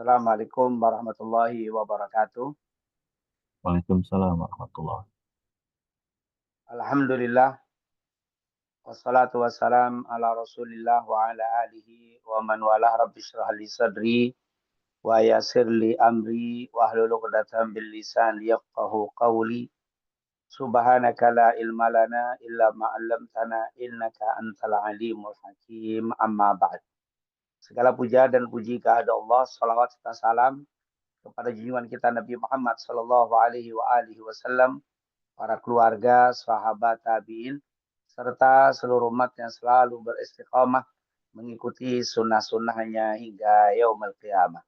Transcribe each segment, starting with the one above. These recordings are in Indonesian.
Assalamualaikum warahmatullahi wabarakatuh. Waalaikumsalam warahmatullah. Alhamdulillah, wassalatu wassalam ala rasulillah wa ala alihi wa man walah. Rabbi syrah li sadri wa yassir li amri wa hlul 'uqdatam bil lisan yafqahu qawli. Subhanaka la ilma lana illa ma 'allamtana innaka antal alimul hakim. Amma ba'd. Segala puja dan puji kehadirat Allah, salawat serta salam kepada junjungan kita Nabi Muhammad sallallahu alaihi wa alihi wasallam, para keluarga, sahabat, tabi'in, serta seluruh umat yang selalu beristiqamah mengikuti sunnah-sunnahnya hingga yaumul qiyamah.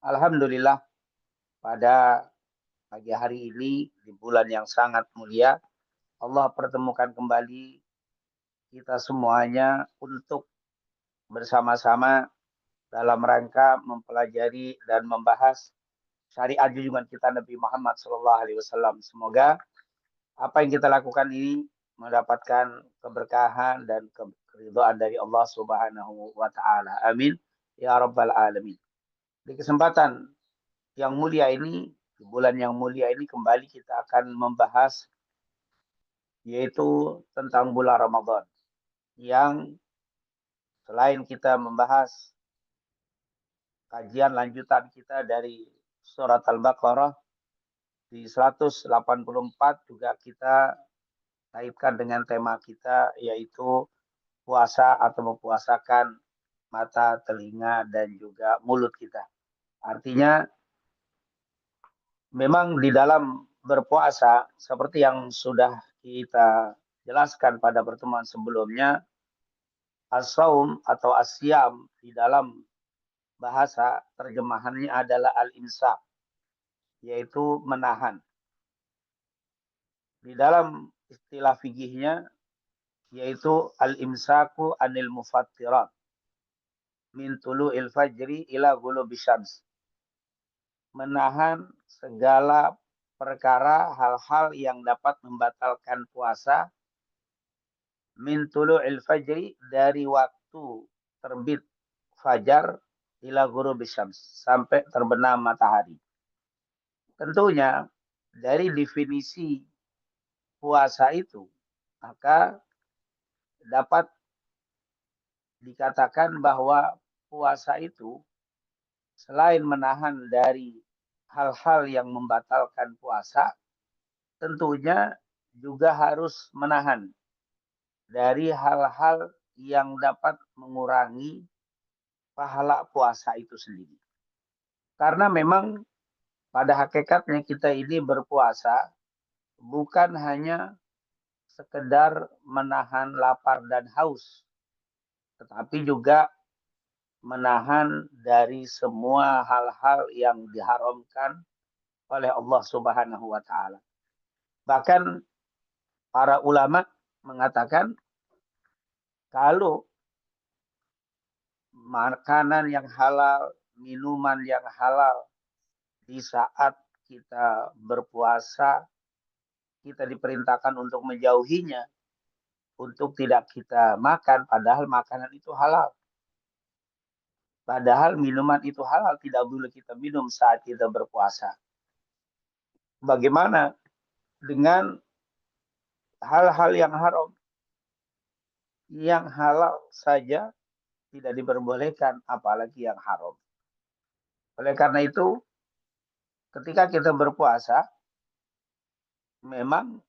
Alhamdulillah, pada pagi hari ini di bulan yang sangat mulia, Allah pertemukan kembali kita semuanya untuk bersama-sama dalam rangka mempelajari dan membahas syariat junjungan kita Nabi Muhammad SAW. Semoga apa yang kita lakukan ini mendapatkan keberkahan dan keridhaan dari Allah Subhanahu wa taala. Amin ya rabbal alamin. Di kesempatan yang mulia ini, di bulan yang mulia ini kembali kita akan membahas yaitu tentang bulan Ramadan yang selain kita membahas kajian lanjutan kita dari surat Al-Baqarah di 184 juga kita kaitkan dengan tema kita yaitu puasa atau mempuasakan mata, telinga, dan juga mulut kita. Artinya memang di dalam berpuasa seperti yang sudah kita jelaskan pada pertemuan sebelumnya, as-saum atau asyam di dalam bahasa terjemahannya adalah al-imsak, yaitu menahan. Di dalam istilah fikihnya yaitu al-imsaku anil mufattirat min tulu'il fajri ila ghulubi syams. Menahan segala perkara hal-hal yang dapat membatalkan puasa min tulu'il fajri dari waktu terbit fajar ila ghurubi syams sampai terbenam matahari. Tentunya dari definisi puasa itu maka dapat dikatakan bahwa puasa itu selain menahan dari hal-hal yang membatalkan puasa, tentunya juga harus menahan dari hal-hal yang dapat mengurangi pahala puasa itu sendiri. Karena memang pada hakikatnya kita ini berpuasa bukan hanya sekedar menahan lapar dan haus, tetapi juga menahan dari semua hal-hal yang diharamkan oleh Allah Subhanahu wa taala. Bahkan para ulama mengatakan kalau makanan yang halal, minuman yang halal di saat kita berpuasa, kita diperintahkan untuk menjauhinya, untuk tidak kita makan, padahal makanan itu halal. Padahal minuman itu halal, tidak boleh kita minum saat kita berpuasa. Bagaimana dengan hal-hal yang haram? Yang halal saja tidak diperbolehkan, apalagi yang haram. Oleh karena itu, ketika kita berpuasa, memang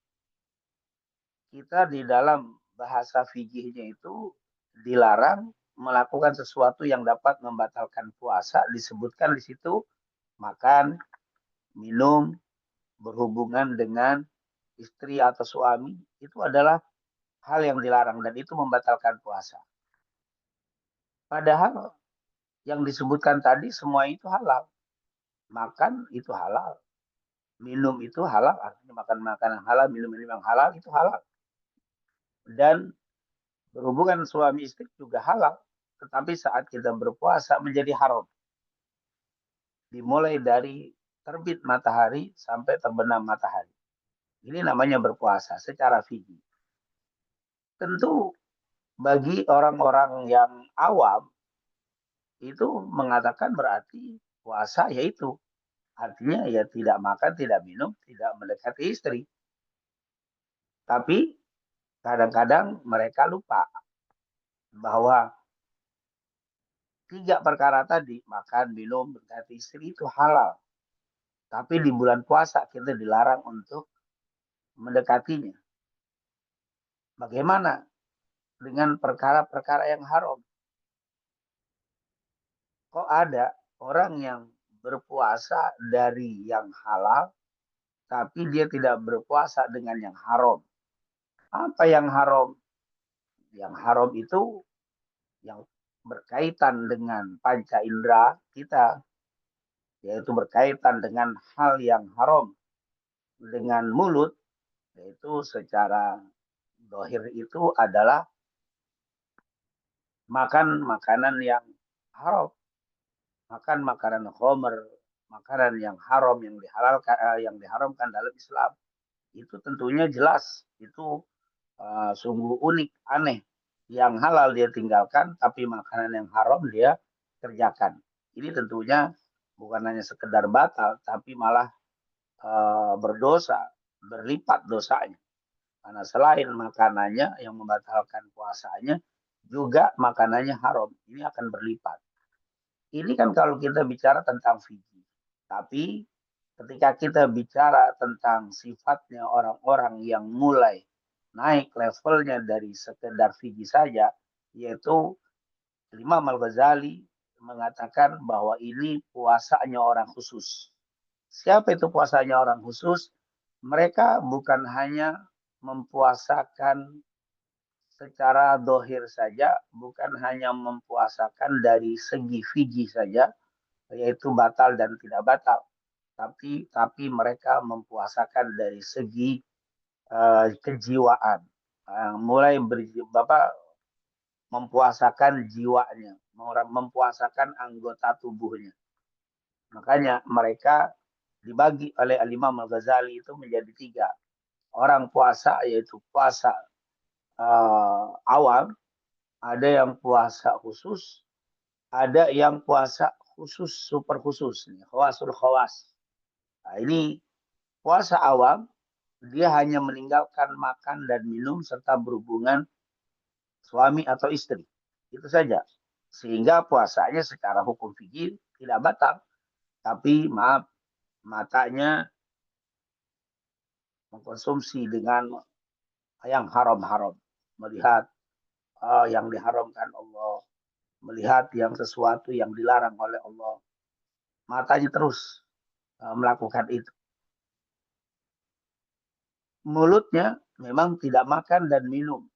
kita di dalam bahasa fikihnya itu dilarang melakukan sesuatu yang dapat membatalkan puasa. Disebutkan di situ makan, minum, berhubungan dengan istri atau suami, itu adalah hal yang dilarang dan itu membatalkan puasa. Padahal yang disebutkan tadi semua itu halal. Makan itu halal, minum itu halal, artinya makan makanan halal, minum yang halal itu halal. Dan berhubungan suami istri juga halal, tetapi saat kita berpuasa menjadi haram. Dimulai dari terbit matahari sampai terbenam matahari. Ini namanya berpuasa secara fikih. Tentu bagi orang-orang yang awam itu mengatakan berarti puasa yaitu artinya ya tidak makan, tidak minum, tidak mendekati istri. Tapi kadang-kadang mereka lupa bahwa 3 perkara tadi, makan, minum, mendekati istri itu halal. Tapi di bulan puasa kita dilarang untuk mendekatinya. Bagaimana dengan perkara-perkara yang haram? Kok ada orang yang berpuasa dari yang halal, tapi dia tidak berpuasa dengan yang haram? Apa yang haram? Yang haram itu yang berkaitan dengan panca indera kita, yaitu berkaitan dengan hal yang haram dengan mulut, yaitu secara dohir itu adalah makan makanan yang haram, makan makanan khomer, makanan yang haram yang dihalalkan, yang diharamkan dalam Islam. Itu tentunya jelas, itu sungguh unik, aneh. Yang halal dia tinggalkan, tapi makanan yang haram dia kerjakan. Ini tentunya bukan hanya sekedar batal, tapi malah berdosa, berlipat dosanya. Karena selain makanannya yang membatalkan puasanya, juga makanannya haram. Ini akan berlipat. Ini kan kalau kita bicara tentang fikih. Tapi ketika kita bicara tentang sifatnya orang-orang yang mulai naik levelnya dari sekedar fikih saja, yaitu Imam Al-Ghazali mengatakan bahwa ini puasanya orang khusus. Siapa itu puasanya orang khusus? Mereka bukan hanya mempuasakan secara dohir saja, bukan hanya mempuasakan dari segi fikih saja, yaitu batal dan tidak batal, tapi mereka mempuasakan dari segi kejiwaan, mulai Bapak mempuasakan jiwanya, mempuasakan anggota tubuhnya. Makanya mereka dibagi oleh Imam Al-Ghazali itu menjadi 3. Orang puasa yaitu puasa awam, ada yang puasa khusus, ada yang puasa khusus, super khusus, khawasul khawas. Nah, ini puasa awam, dia hanya meninggalkan makan dan minum serta berhubungan suami atau istri. Itu saja. Sehingga puasanya secara hukum fikih tidak batal. Tapi maaf, matanya mengkonsumsi dengan yang haram-haram. Melihat yang diharamkan Allah. Melihat yang sesuatu yang dilarang oleh Allah. Matanya terus melakukan itu. Mulutnya memang tidak makan dan minum.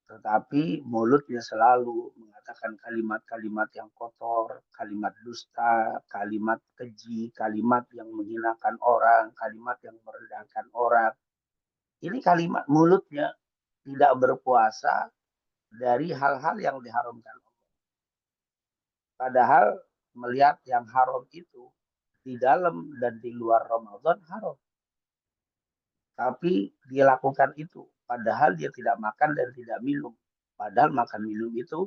Tetapi mulutnya selalu mengatakan kalimat-kalimat yang kotor, kalimat dusta, kalimat keji, kalimat yang menghinakan orang, kalimat yang merendahkan orang. Ini kalimat mulutnya tidak berpuasa dari hal-hal yang diharamkan. Padahal melihat yang haram itu di dalam dan di luar Ramadan haram. Tapi dia lakukan itu. Padahal dia tidak makan dan tidak minum. Padahal makan minum itu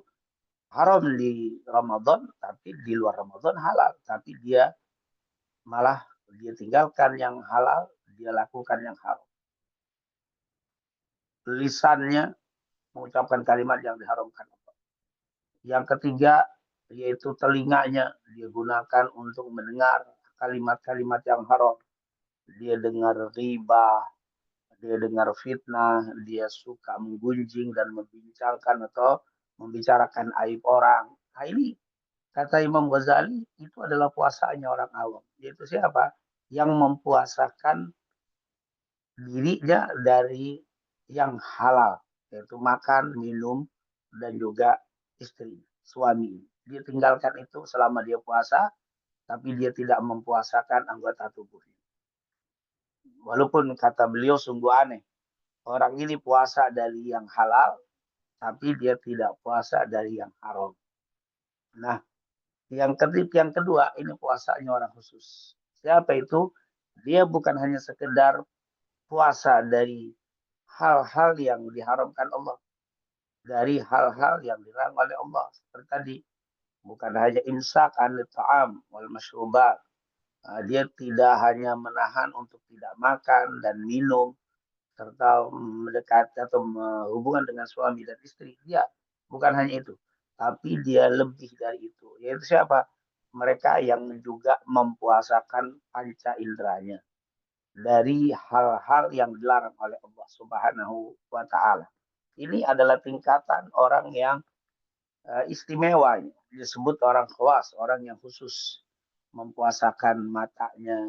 haram di Ramadan, tapi di luar Ramadan halal. Tapi dia malah dia tinggalkan yang halal, dia lakukan yang haram. Lisannya mengucapkan kalimat yang diharamkan. Yang ketiga, yaitu telinganya, dia gunakan untuk mendengar kalimat-kalimat yang haram. Dia dengar riba, dia dengar fitnah, dia suka menggunjing dan membincangkan atau membicarakan aib orang. Nah, ini kata Imam Ghazali itu adalah puasanya orang awam. Yaitu siapa? Yang mempuasakan dirinya dari yang halal. Yaitu makan, minum, dan juga istri, suami. Dia tinggalkan itu selama dia puasa, tapi dia tidak mempuasakan anggota tubuhnya. Walaupun kata beliau sungguh aneh. Orang ini puasa dari yang halal, tapi dia tidak puasa dari yang haram. Nah, yang kedua, ini puasanya orang khusus. Siapa itu? Dia bukan hanya sekedar puasa dari hal-hal yang diharamkan Allah. Dari hal-hal yang dilarang oleh Allah. Seperti tadi, bukan hanya imsak anil ta'am wal masyrubat. Dia tidak hanya menahan untuk tidak makan dan minum serta mendekati atau hubungan dengan suami dan istri. Dia bukan hanya itu, tapi dia lebih dari itu. Yaitu siapa? Mereka yang juga mempuasakan panca inderanya dari hal-hal yang dilarang oleh Allah Subhanahu wa taala. Ini adalah tingkatan orang yang istimewa, disebut orang khawas, orang yang khusus mempuasakan matanya,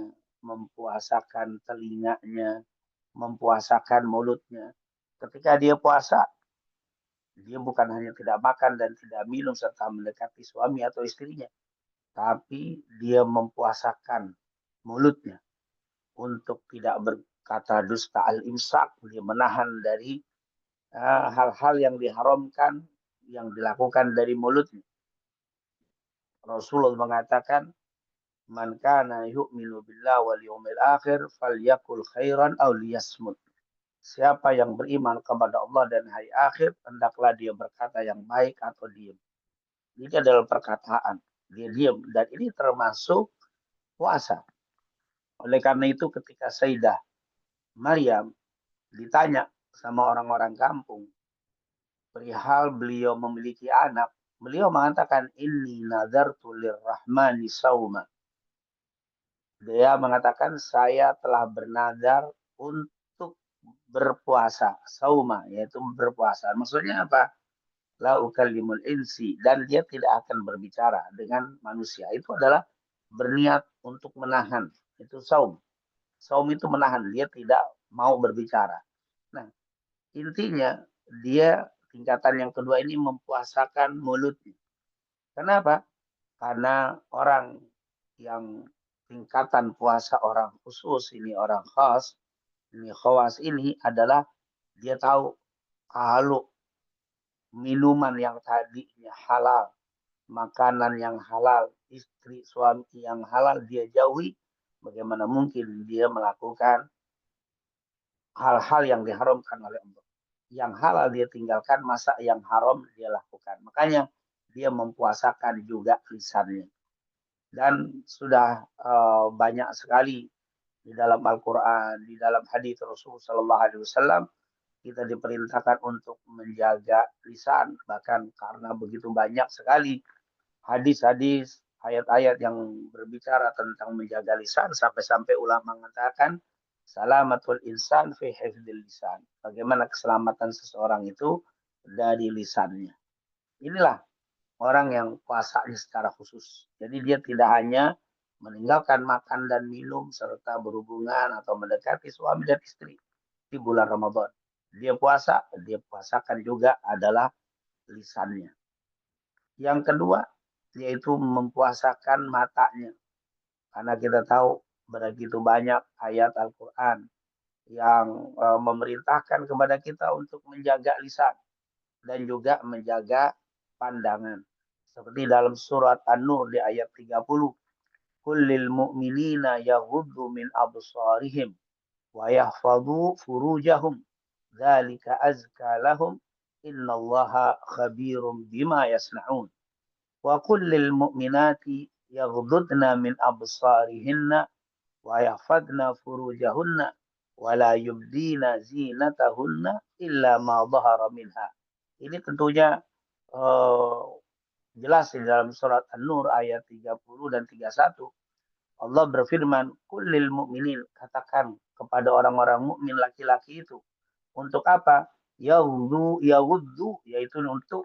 mempuasakan telinganya, mempuasakan mulutnya. Ketika dia puasa, dia bukan hanya tidak makan dan tidak minum serta mendekati suami atau istrinya, tapi dia mempuasakan mulutnya untuk tidak berkata dusta al-imsak, dia menahan dari hal-hal yang diharamkan yang dilakukan dari mulutnya. Rasulullah mengatakan, "Man kana yu'minu billahi wal yawmil akhir falyakul khairan aw liyasmut." Siapa yang beriman kepada Allah dan hari akhir, hendaklah dia berkata yang baik atau diam. Ini adalah perkataan. Dia diam. Dan ini termasuk puasa. Oleh karena itu ketika Sayyidah Maryam ditanya sama orang-orang kampung, perihal beliau memiliki anak, beliau mengatakan, "Inni nadartu lirrahmani sauma." Dia mengatakan, saya telah bernadar untuk berpuasa. Sauma, yaitu berpuasa. Maksudnya apa? La ukallimul insi. Dan dia tidak akan berbicara dengan manusia. Itu adalah berniat untuk menahan. Itu saum. Saum itu menahan. Dia tidak mau berbicara. Nah, intinya dia tingkatan yang kedua ini mempuasakan mulutnya. Kenapa? Karena orang yang tingkatan puasa orang khusus ini, orang khas, ini khawas ini adalah dia tahu kalau minuman yang tadinya halal, makanan yang halal, istri suami yang halal dia jauhi. Bagaimana mungkin dia melakukan hal-hal yang diharamkan oleh Allah? Yang halal dia tinggalkan, masa yang haram dia lakukan. Makanya dia mempuasakan juga lisannya. Dan sudah banyak sekali di dalam Al-Quran, di dalam hadis Rasulullah Sallallahu Alaihi Wasallam kita diperintahkan untuk menjaga lisan, bahkan karena begitu banyak sekali hadis-hadis, ayat-ayat yang berbicara tentang menjaga lisan, sampai-sampai ulama mengatakan salamatul insan fi hifdzil lisan. Bagaimana keselamatan seseorang itu dari lisannya. Inilah orang yang puasanya secara khusus. Jadi dia tidak hanya meninggalkan makan dan minum serta berhubungan atau mendekati suami dan istri di bulan Ramadan. Dia puasa, dia puasakan juga adalah lisannya. Yang kedua, yaitu mempuasakan matanya. Karena kita tahu begitu banyak ayat Al-Quran yang memerintahkan kepada kita untuk menjaga lisan dan juga menjaga pandangan. Seperti dalam surat An-Nur di ayat 30. Kullil mu'minina yaghuddu min absarihim wa yahfadhu furujahum. Dzalika azka lahum. Innallaha khabirum bima yasna'un. Wa kullil mu'minati yaghdudna min absarihinna wa yahfadna furujahunna wa la yubdina zinatahunna illa ma dhahara minha. Ini tentunya jelas di dalam surat An-Nur ayat 30 dan 31. Allah berfirman, "Kullil mu'minin," katakan kepada orang-orang mukmin laki-laki itu. Untuk apa? Yaghuddu, yaitu untuk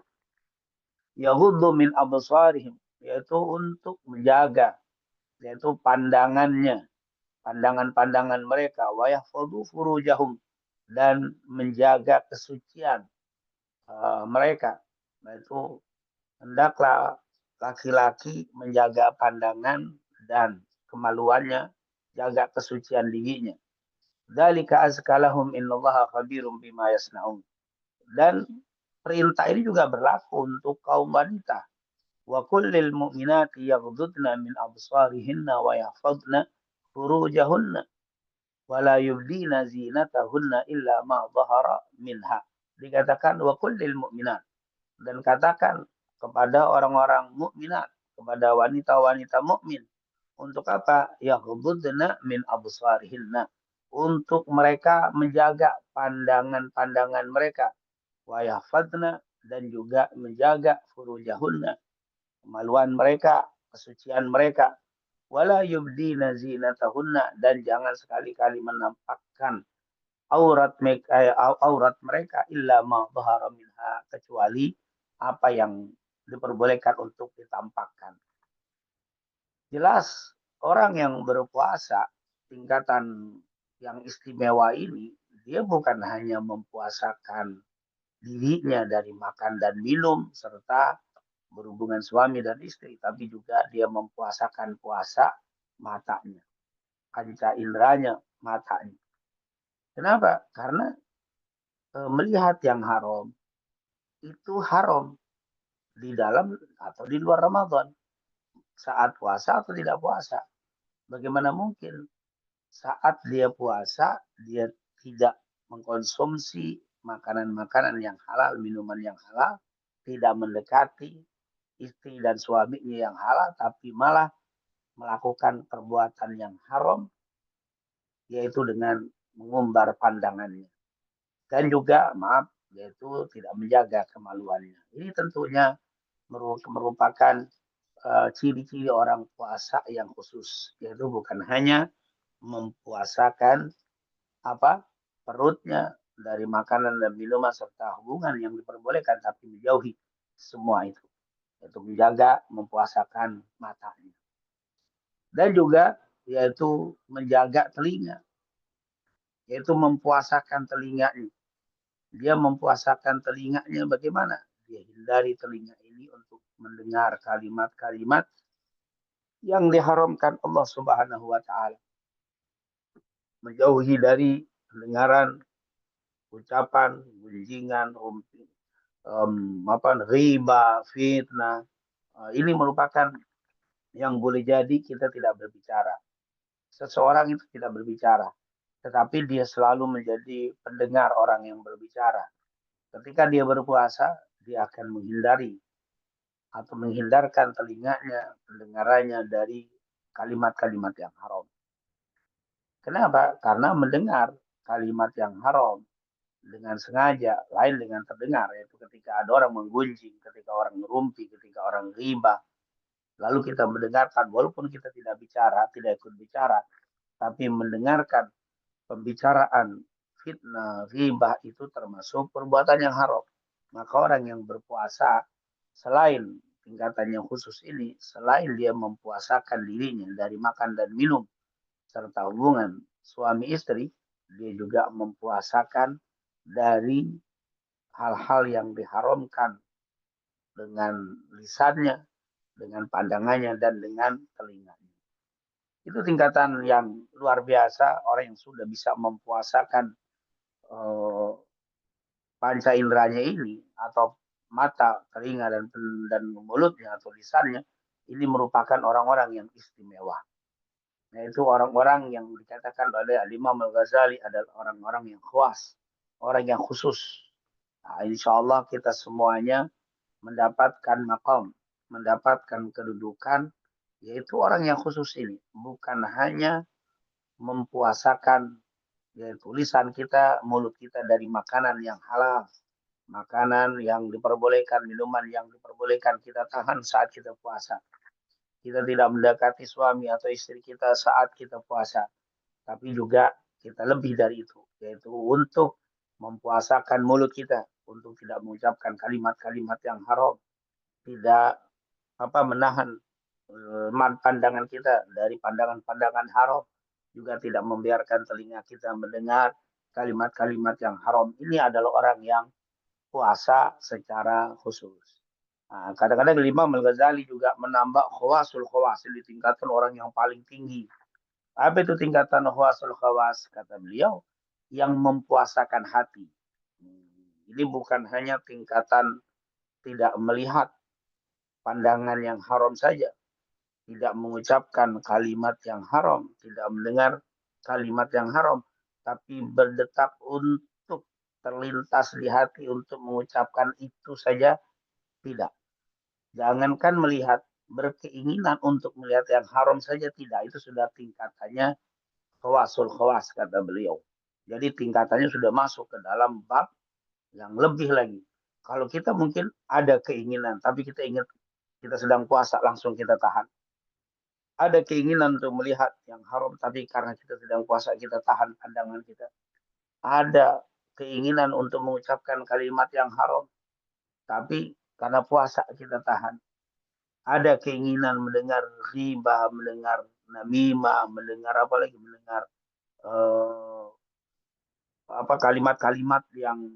yaghuddu min absarihim, yaitu untuk menjaga, yaitu pandangan-pandangan mereka, wa yahfadhu furujahum, dan menjaga kesucian mereka. Yaitu hendaklah laki-laki menjaga pandangan dan kemaluannya, jaga kesucian dirinya. Dzalika azkalahum innallaha khabirum bima yasnaun. Dan perintah ini juga berlaku untuk kaum wanita. Wa kullil mu'minati yaghdudna min absarihinna wa yahfadna furujahunna wa la yubdina zinatahunna illa ma dhahara minha. Dikatakan wa kullil mu'minat, dan katakan kepada orang-orang mukminat, kepada wanita-wanita mukmin. Untuk apa? Yaghuddna min absarihinna. Untuk mereka menjaga pandangan-pandangan mereka. Wa yahfadzna, dan juga menjaga furujahunna, kemaluan mereka, kesucian mereka. Wala yubdina zinatahunna, dan jangan sekali-kali menampakkan aurat mereka illa ma dhahara minha, kecuali apa yang diperbolehkan untuk ditampakkan. Jelas orang yang berpuasa tingkatan yang istimewa ini, dia bukan hanya mempuasakan dirinya dari makan dan minum serta berhubungan suami dan istri, tapi juga dia mempuasakan puasa matanya, panca inderanya, matanya. Kenapa? Karena melihat yang haram itu haram di dalam atau di luar Ramadan, saat puasa atau tidak puasa. Bagaimana mungkin saat dia puasa dia tidak mengkonsumsi makanan-makanan yang halal, minuman yang halal, tidak mendekati istri dan suaminya yang halal, tapi malah melakukan perbuatan yang haram, yaitu dengan mengumbar pandangannya. Dan juga, maaf, yaitu tidak menjaga kemaluannya. Ini tentunya merupakan ciri-ciri orang puasa yang khusus, yaitu bukan hanya mempuasakan apa perutnya dari makanan dan minuman serta hubungan yang diperbolehkan, tapi menjauhi semua itu, yaitu menjaga mempuasakan matanya. Dan juga yaitu menjaga telinga, yaitu mempuasakan telinganya. Dia mempuasakan telinganya bagaimana? Dia hindari telinga ini untuk mendengar kalimat-kalimat yang diharamkan Allah Subhanahu wa taala. Menjauhi dari pendengaran ucapan, gunjingan, riba, fitnah. Ini merupakan yang boleh jadi kita tidak berbicara. Seseorang itu tidak berbicara, tetapi dia selalu menjadi pendengar orang yang berbicara. Ketika dia berpuasa, dia akan menghindari atau menghindarkan telinganya, pendengarannya dari kalimat-kalimat yang haram. Kenapa? Karena mendengar kalimat yang haram dengan sengaja, lain dengan terdengar, yaitu ketika ada orang menggunjing, ketika orang ngerumpi, ketika orang riba, lalu kita mendengarkan, walaupun kita tidak bicara, tidak ikut bicara, tapi mendengarkan pembicaraan fitnah, riba, itu termasuk perbuatan yang haram. Maka orang yang berpuasa, selain tingkatan yang khusus ini, selain dia mempuasakan dirinya dari makan dan minum, serta hubungan suami istri, dia juga mempuasakan dari hal-hal yang diharamkan dengan lisannya, dengan pandangannya, dan dengan telinganya. Itu tingkatan yang luar biasa, orang yang sudah bisa mempuasakan panca inderanya ini, atau mata, telinga, dan mulutnya atau lisannya, ini merupakan orang-orang yang istimewa. Yaitu orang-orang yang dikatakan oleh Imam Al-Ghazali adalah orang-orang yang khuas, orang yang khusus. Nah, insya Allah kita semuanya mendapatkan maqam, mendapatkan kedudukan, yaitu orang yang khusus ini. Bukan hanya mempuasakan yaitu lisan kita, mulut kita dari makanan yang halal, makanan yang diperbolehkan, minuman yang diperbolehkan, kita tahan saat kita puasa. Kita tidak mendekati suami atau istri kita saat kita puasa. Tapi juga kita lebih dari itu, yaitu untuk mempuasakan mulut kita, untuk tidak mengucapkan kalimat-kalimat yang haram, tidak menahan pandangan kita dari pandangan-pandangan haram, juga tidak membiarkan telinga kita mendengar kalimat-kalimat yang haram. Ini adalah orang yang puasa secara khusus. Nah, kadang-kadang Imam Al-Ghazali juga menambah khawasul khawas, ditingkatkan orang yang paling tinggi. Apa itu tingkatan khawasul khawas? Kata beliau, yang mempuasakan hati. Ini bukan hanya tingkatan tidak melihat pandangan yang haram saja, tidak mengucapkan kalimat yang haram, tidak mendengar kalimat yang haram, tapi berdetak untuk terlintas di hati untuk mengucapkan itu saja, tidak. Jangankan melihat, berkeinginan untuk melihat yang haram saja tidak, itu sudah tingkatannya khawasul khawas kata beliau. Jadi tingkatannya sudah masuk ke dalam bab yang lebih lagi. Kalau kita mungkin ada keinginan, tapi kita ingat kita sedang puasa, langsung kita tahan. Ada keinginan untuk melihat yang haram, tapi karena kita sedang puasa, kita tahan pandangan kita. Ada keinginan untuk mengucapkan kalimat yang haram, tapi karena puasa kita tahan. Ada keinginan mendengar riba, mendengar namimah, mendengar apa lagi, mendengar eh, apa kalimat-kalimat yang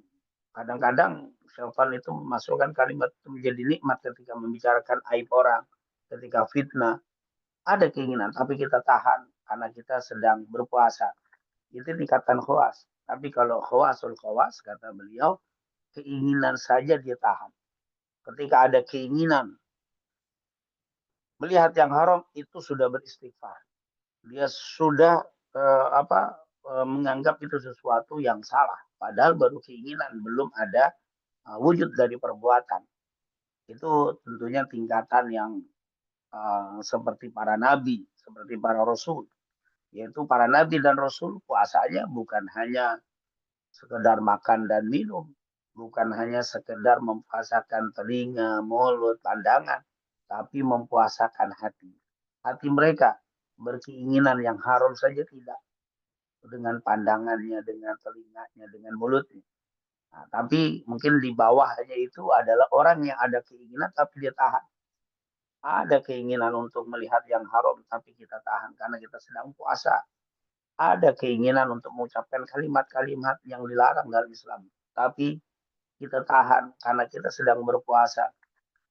kadang-kadang syaitan itu memasukkan kalimat itu menjadi nikmat ketika membicarakan aib orang, ketika fitnah. Ada keinginan, tapi kita tahan karena kita sedang berpuasa. Itu dikatakan khawas. Tapi kalau khawasul khawas, kata beliau, keinginan saja dia tahan. Ketika ada keinginan melihat yang haram, itu sudah beristighfar. Dia sudah menganggap itu sesuatu yang salah. Padahal baru keinginan, belum ada wujud dari perbuatan. Itu tentunya tingkatan yang seperti para nabi, seperti para rasul. Yaitu para nabi dan rasul puasanya bukan hanya sekedar makan dan minum, bukan hanya sekedar mempuasakan telinga, mulut, pandangan, tapi mempuasakan hati. Hati mereka berkeinginan yang haram saja tidak, dengan pandangannya, dengan telinganya, dengan mulutnya. Nah, tapi mungkin di bawahnya itu adalah orang yang ada keinginan tapi dia tahan. Ada keinginan untuk melihat yang haram tapi kita tahan karena kita sedang puasa. Ada keinginan untuk mengucapkan kalimat-kalimat yang dilarang dalam Islam. Tapi kita tahan karena kita sedang berpuasa.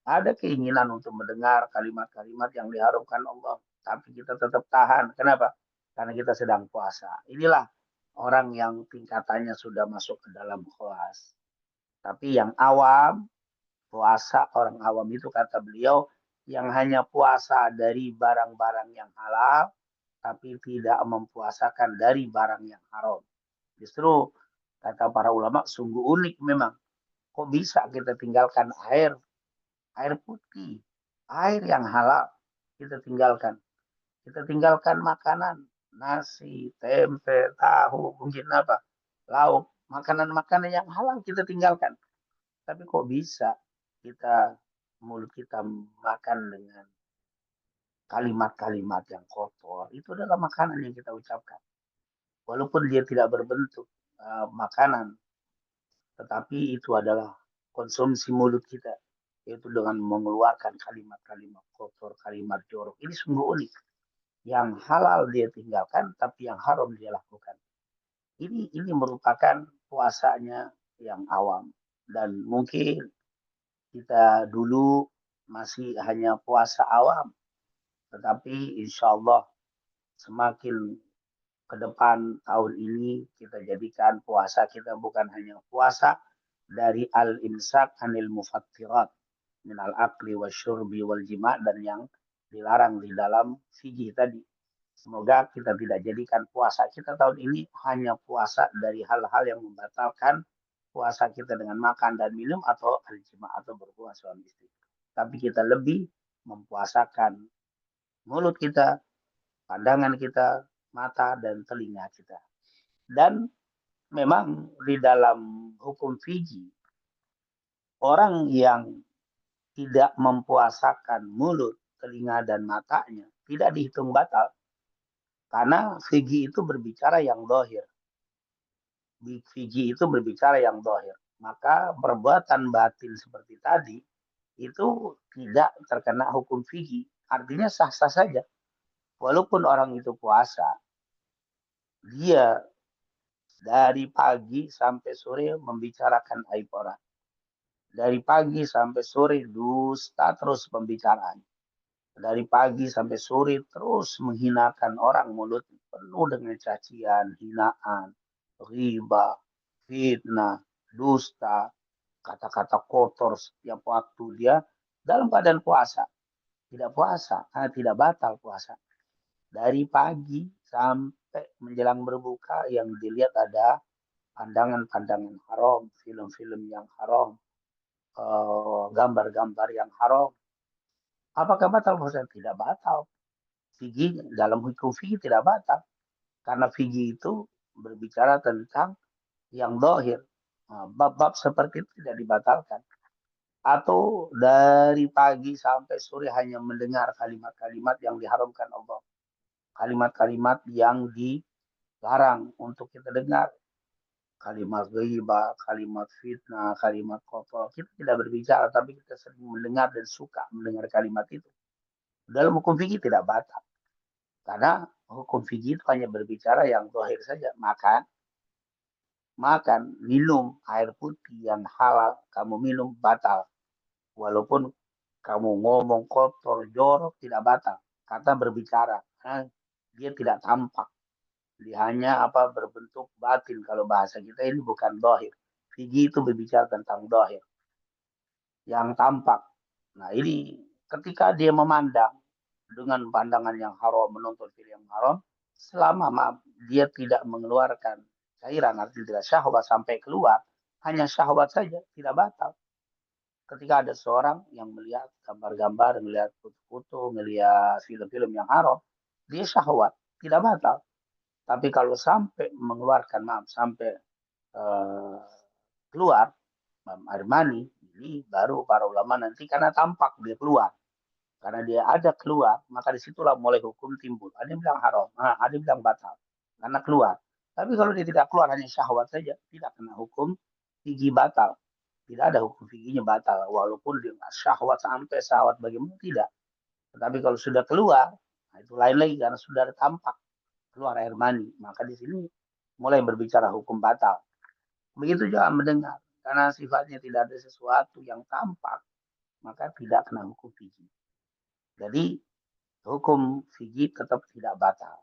Ada keinginan untuk mendengar kalimat-kalimat yang diharamkan Allah. Tapi kita tetap tahan. Kenapa? Karena kita sedang puasa. Inilah orang yang tingkatannya sudah masuk ke dalam khawas. Tapi yang awam, puasa orang awam itu kata beliau, yang hanya puasa dari barang-barang yang halal, tapi tidak mempuasakan dari barang yang haram. Justru kata para ulama sungguh unik memang. Kok bisa kita tinggalkan air, air putih, air yang halal kita tinggalkan. Kita tinggalkan makanan, nasi, tempe, tahu, mungkin apa, lauk, makanan-makanan yang halal kita tinggalkan. Tapi kok bisa kita mulut kita makan dengan kalimat-kalimat yang kotor? Itu adalah makanan yang kita ucapkan. Walaupun dia tidak berbentuk makanan, tetapi itu adalah konsumsi mulut kita, yaitu dengan mengeluarkan kalimat-kalimat kotor, kalimat jorok. Ini sungguh unik. Yang halal dia tinggalkan, tapi yang haram dia lakukan. Ini merupakan puasanya yang awam. Dan mungkin kita dulu masih hanya puasa awam, tetapi insya Allah semakin ke depan tahun ini kita jadikan puasa kita bukan hanya puasa dari al-imsak anil mufattirat min al-akli wa syurbi wal jima' dan yang dilarang di dalam fikih tadi. Semoga kita tidak jadikan puasa kita tahun ini hanya puasa dari hal-hal yang membatalkan puasa kita dengan makan dan minum atau al-jima' atau berhubungan suami istri. Tapi kita lebih mempuasakan mulut kita, pandangan kita, mata dan telinga kita. Dan memang di dalam hukum fikih orang yang tidak mempuasakan mulut, telinga dan matanya tidak dihitung batal karena fikih itu berbicara yang dohir. Fikih itu berbicara yang dohir. Maka perbuatan batin seperti tadi itu tidak terkena hukum fikih. Artinya sah-sah saja. Walaupun orang itu puasa, dia dari pagi sampai sore membicarakan aib orang. Dari pagi sampai sore dusta terus pembicaraan. Dari pagi sampai sore terus menghinakan orang, mulut penuh dengan cacian, hinaan, riba, fitnah, dusta, kata-kata kotor setiap waktu dia dalam keadaan puasa. Tidak puasa, karena tidak batal puasa. Dari pagi sampai menjelang berbuka yang dilihat ada pandangan-pandangan haram, film-film yang haram, gambar-gambar yang haram. Apakah batal puasa? Tidak batal. Figinya dalam hukum fikih tidak batal. Karena fikih itu berbicara tentang yang dohir. Nah, bab-bab seperti itu tidak dibatalkan. Atau dari pagi sampai sore hanya mendengar kalimat-kalimat yang diharamkan Allah. Kalimat-kalimat yang dilarang untuk kita dengar. Kalimat ghibah, kalimat fitnah, kalimat kotor. Kita tidak berbicara, tapi kita sering mendengar dan suka mendengar kalimat itu. Dalam hukum fikih tidak batal. Karena hukum fikih itu hanya berbicara yang zahir saja. Makan, minum air putih yang halal, kamu minum batal. Walaupun kamu ngomong kotor, jorok, tidak batal. Kata berbicara, karena dia tidak tampak. Dia hanya apa berbentuk batin. Kalau bahasa kita ini bukan dohir. Fikih itu berbicara tentang dohir yang tampak. Nah ini ketika dia memandang dengan pandangan yang haram, menonton film yang haram, selama maaf, dia tidak mengeluarkan cairan, artinya tidak syahwat sampai keluar, hanya syahwat saja, tidak batal. Ketika ada seorang yang melihat gambar-gambar, melihat foto-foto, melihat film-film yang haram, dia syahwat, tidak batal. Tapi kalau sampai mengeluarkan, maaf, sampai uh, keluar air mani, ini baru para ulama nanti karena tampak dia keluar. Karena dia ada keluar, maka disitulah mulai hukum timbul. Ada yang bilang haram, ada yang bilang batal. Karena keluar. Tapi kalau dia tidak keluar, hanya syahwat saja, tidak kena hukum gigi batal. Tidak ada hukum giginya batal. Walaupun dia nggak syahwat sampai syahwat bagaimana, tidak. Tetapi kalau sudah keluar, nah itu lain lagi karena sudah tampak keluar air mani. Maka di sini mulai berbicara hukum batal. Begitu juga mendengar. Karena sifatnya tidak ada sesuatu yang tampak, maka tidak kena hukum gigi. Jadi hukum fikih tetap tidak batal.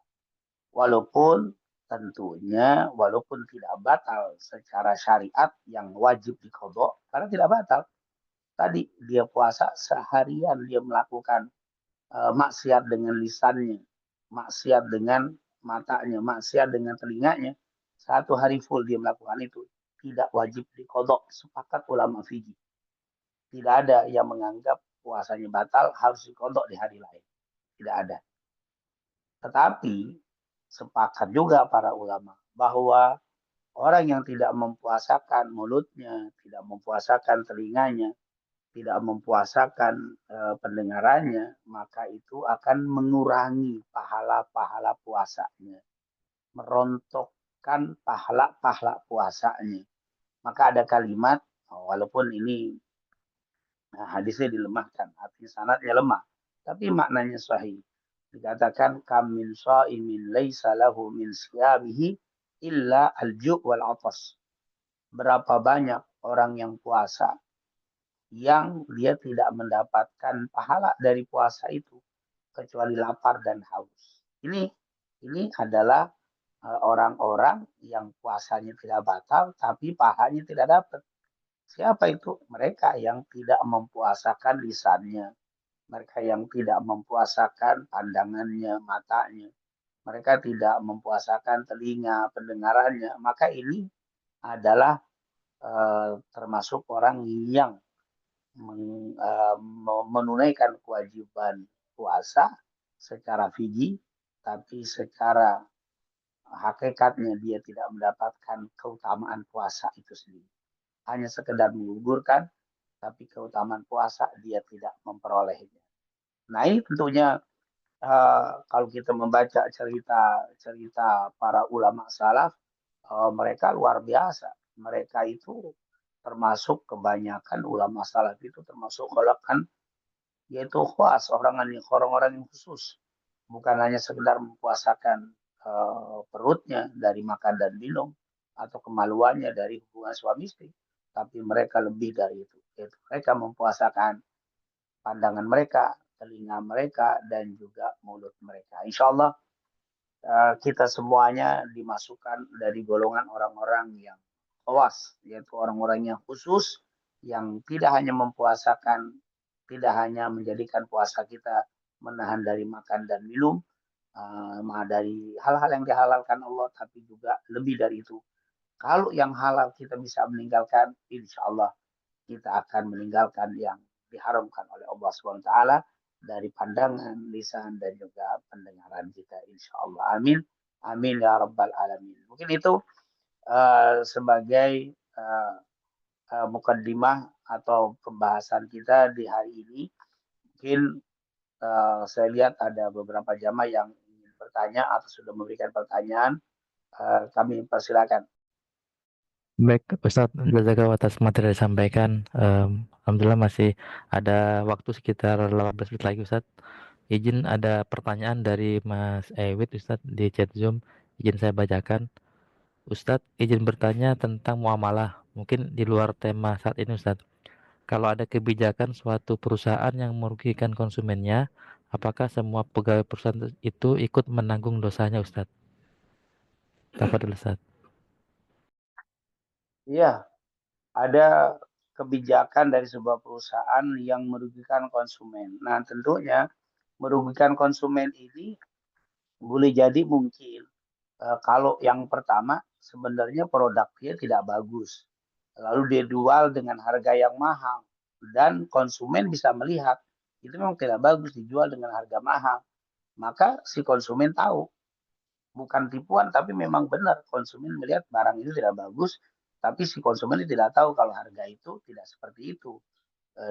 Walaupun tentunya walaupun tidak batal secara syariat yang wajib dikodok karena tidak batal. Tadi dia puasa seharian dia melakukan maksiat dengan lisannya, maksiat dengan matanya, maksiat dengan telinganya. Satu hari full dia melakukan itu tidak wajib dikodok. Sepakat ulama fikih. Tidak ada yang menganggap puasanya batal harus dikodok di hari lain. Tidak ada. Tetapi sepakat juga para ulama bahwa orang yang tidak mempuasakan mulutnya, tidak mempuasakan telinganya, tidak mempuasakan pendengarannya, maka itu akan mengurangi pahala-pahala puasanya, merontokkan pahala-pahala puasanya. Maka ada kalimat, walaupun ini hadisnya dilemahkan, artinya sanadnya lemah, tapi maknanya sahih. Dikatakan kam min shaimin laisa lahu min siyabihi illa al-ju' wal atas. Berapa banyak orang yang puasa yang dia tidak mendapatkan pahala dari puasa itu kecuali lapar dan haus. Ini adalah orang-orang yang puasanya tidak batal tapi pahalanya tidak dapat. Siapa itu? Mereka yang tidak mempuasakan lisannya, mereka yang tidak mempuasakan pandangannya, matanya, mereka tidak mempuasakan telinga, pendengarannya, maka ini adalah termasuk orang yang menunaikan kewajiban puasa secara fikih, tapi secara hakikatnya dia tidak mendapatkan keutamaan puasa itu sendiri. Hanya sekedar menggugurkan, tapi keutamaan puasa dia tidak memperolehnya. Nah ini tentunya kalau kita membaca cerita-cerita para ulama salaf, mereka luar biasa. Mereka itu termasuk kebanyakan ulama salaf itu termasuk golongan yaitu khuas orang-orang yang khusus, bukan hanya sekedar mempuasakan perutnya dari makan dan minum atau kemaluannya dari hubungan suami istri, tapi mereka lebih dari itu, yaitu mereka mempuasakan pandangan mereka, telinga mereka, dan juga mulut mereka. Insya Allah kita semuanya dimasukkan dari golongan orang-orang yang khawas, yaitu orang-orang yang khusus, yang tidak hanya mempuasakan, tidak hanya menjadikan puasa kita menahan dari makan dan minum, dari hal-hal yang dihalalkan Allah, tapi juga lebih dari itu. Kalau yang halal kita bisa meninggalkan, insya Allah kita akan meninggalkan yang diharamkan oleh Allah SWT. dari pandangan, lisan, dan juga pendengaran kita. Insya Allah. Amin. Amin ya Rabbal Alamin. Mungkin itu sebagai mukaddimah atau pembahasan kita di hari ini. Mungkin saya lihat ada beberapa jamaah yang ingin bertanya atau sudah memberikan pertanyaan. Kami persilakan. Baik, Ustadz, jazakallahu atas materi yang disampaikan. Alhamdulillah masih ada waktu sekitar 18 menit lagi, Ustadz. Izin ada pertanyaan dari Mas Ewit, Ustadz, di chat Zoom. Izin saya bacakan. Ustadz, izin bertanya tentang muamalah. Mungkin di luar tema saat ini, Ustadz. Kalau ada kebijakan suatu perusahaan yang merugikan konsumennya, apakah semua pegawai perusahaan itu ikut menanggung dosanya, Ustadz? Tafadhol, Ustadz. Iya, ada kebijakan dari sebuah perusahaan yang merugikan konsumen. Nah, tentunya merugikan konsumen ini boleh jadi mungkin kalau yang pertama sebenarnya produknya tidak bagus. Lalu dia jual dengan harga yang mahal dan konsumen bisa melihat itu memang tidak bagus dijual dengan harga mahal. Maka si konsumen tahu bukan tipuan tapi memang benar konsumen melihat barang itu tidak bagus tapi si konsumen tidak tahu kalau harga itu tidak seperti itu.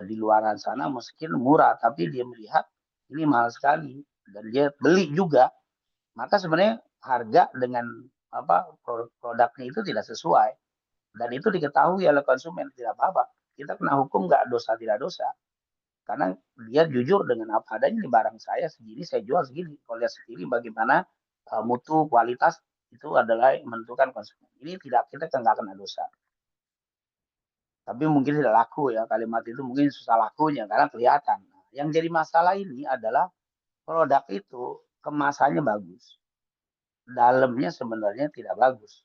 Di luaran sana mungkin murah tapi dia melihat ini mahal sekali dan dia beli juga, maka sebenarnya harga dengan produknya itu tidak sesuai dan itu diketahui oleh konsumen. Tidak apa-apa, kita kena hukum nggak dosa tidak dosa karena dia jujur dengan apa adanya. Di barang saya segini saya jual segini, kalau lihat sendiri bagaimana mutu kualitas itu adalah menentukan konsumen. Ini tidak, kita nggak kena dosa. Tapi mungkin tidak laku ya, kalimat itu mungkin susah lakunya karena kelihatan. Nah, yang jadi masalah ini adalah produk itu kemasannya bagus, dalamnya sebenarnya tidak bagus.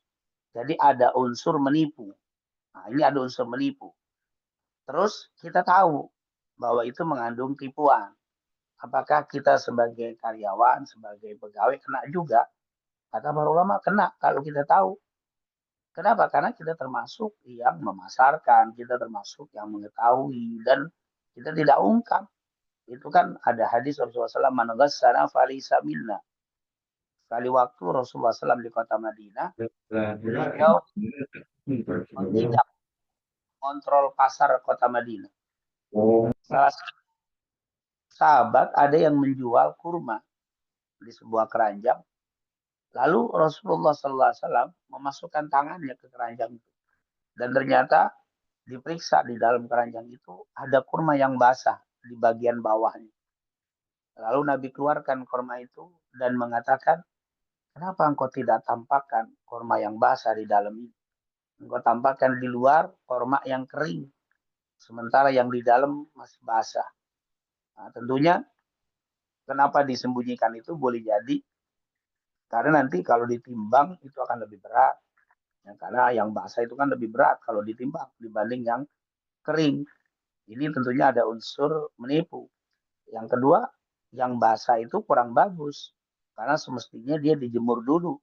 Jadi ada unsur menipu. Nah, ini ada unsur menipu. Terus kita tahu bahwa itu mengandung tipuan. Apakah kita sebagai karyawan, sebagai pegawai kena juga? Kata para ulama kena kalau kita tahu. Kenapa? Karena kita termasuk yang memasarkan, kita termasuk yang mengetahui dan kita tidak ungkap. Itu kan ada hadis Rasulullah SAW, man ghassana falisa minna. Sekali waktu Rasulullah SAW di kota Madinah, beliau tidak kontrol pasar kota Madinah. Salah satu sahabat ada yang menjual kurma di sebuah keranjang. Lalu Rasulullah SAW memasukkan tangannya ke keranjang itu. Dan ternyata diperiksa di dalam keranjang itu ada kurma yang basah di bagian bawahnya. Lalu Nabi keluarkan kurma itu dan mengatakan, kenapa engkau tidak tampakkan kurma yang basah di dalam ini? Engkau tampakkan di luar kurma yang kering, sementara yang di dalam masih basah. Nah, tentunya kenapa disembunyikan itu boleh jadi karena nanti kalau ditimbang itu akan lebih berat. Ya, karena yang basah itu kan lebih berat kalau ditimbang dibanding yang kering. Ini tentunya ada unsur menipu. Yang kedua, yang basah itu kurang bagus karena semestinya dia dijemur dulu,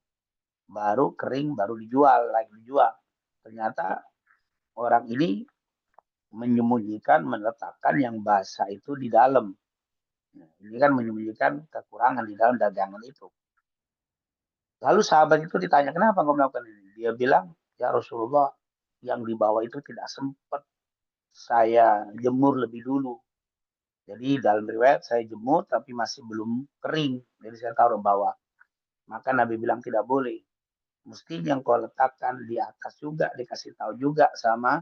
baru kering, baru dijual, lagi dijual. Ternyata orang ini menyembunyikan, meletakkan yang basah itu di dalam. Nah, ini kan menyembunyikan kekurangan di dalam dagangan itu. Lalu sahabat itu ditanya, kenapa engkau melakukan ini? Dia bilang, ya Rasulullah, yang di bawah itu tidak sempat saya jemur lebih dulu. Jadi dalam riwayat saya jemur tapi masih belum kering. Jadi saya taruh bawah. Maka Nabi bilang tidak boleh. Mesti yang kau letakkan di atas juga, dikasih tahu juga sama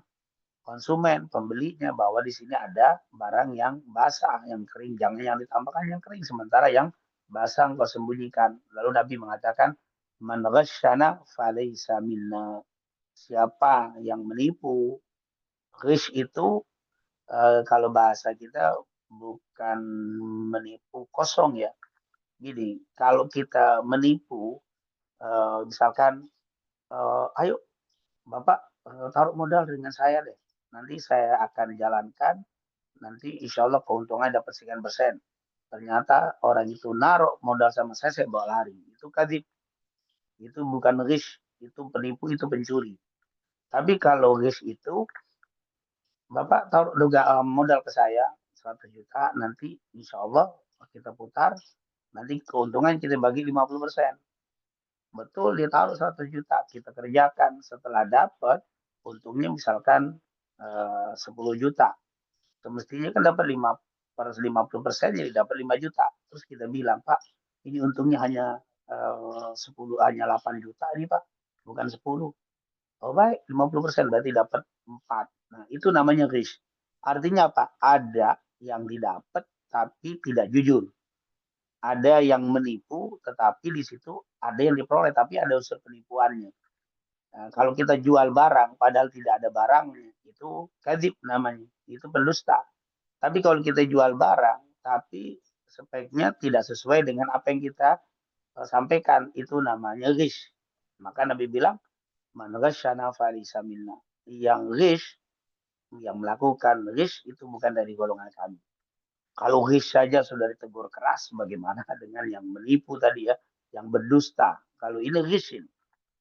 konsumen, pembelinya bahwa di sini ada barang yang basah, yang kering. Jangan yang ditambahkan yang kering. Sementara yang basah kau sembunyikan. Lalu Nabi mengatakan, man ghasyana falaysa minna. Siapa yang menipu, ghish itu kalau bahasa kita bukan menipu kosong ya. Gini, kalau kita menipu, misalkan, ayo Bapak taruh modal dengan saya deh. Nanti saya akan jalankan, nanti insya Allah keuntungan dapat sekian persen. Ternyata orang itu naruh modal sama saya bawa lari. Itu kadip. Itu bukan risk, itu penipu, itu pencuri. Tapi kalau risk itu, Bapak taruh juga modal ke saya 100 juta, nanti insya Allah kita putar, nanti keuntungan kita bagi 50%. Betul, dia taruh 100 juta, kita kerjakan, setelah dapat untungnya misalkan 10 juta. Semestinya kan dapat 50%, jadi dapat 5 juta. Terus kita bilang, Pak, ini untungnya hanya 8 juta ini Pak, bukan 10. Oh baik, 50% berarti dapat 4. Nah, itu namanya risk. Artinya apa? Ada yang didapat tapi tidak jujur. Ada yang menipu tetapi di situ ada yang diperoleh tapi ada unsur penipuannya. Nah, kalau kita jual barang padahal tidak ada barangnya, itu kadzib namanya. Itu pendusta. Tapi kalau kita jual barang tapi speknya tidak sesuai dengan apa yang kita sampaikan, itu namanya risk. Maka Nabi bilang, man ghasyana falaysa minna. Yang risk, yang melakukan risk itu bukan dari golongan kami. Kalau risk saja sudah ditegur keras, bagaimana dengan yang menipu tadi ya, yang berdusta. Kalau ini risk ini,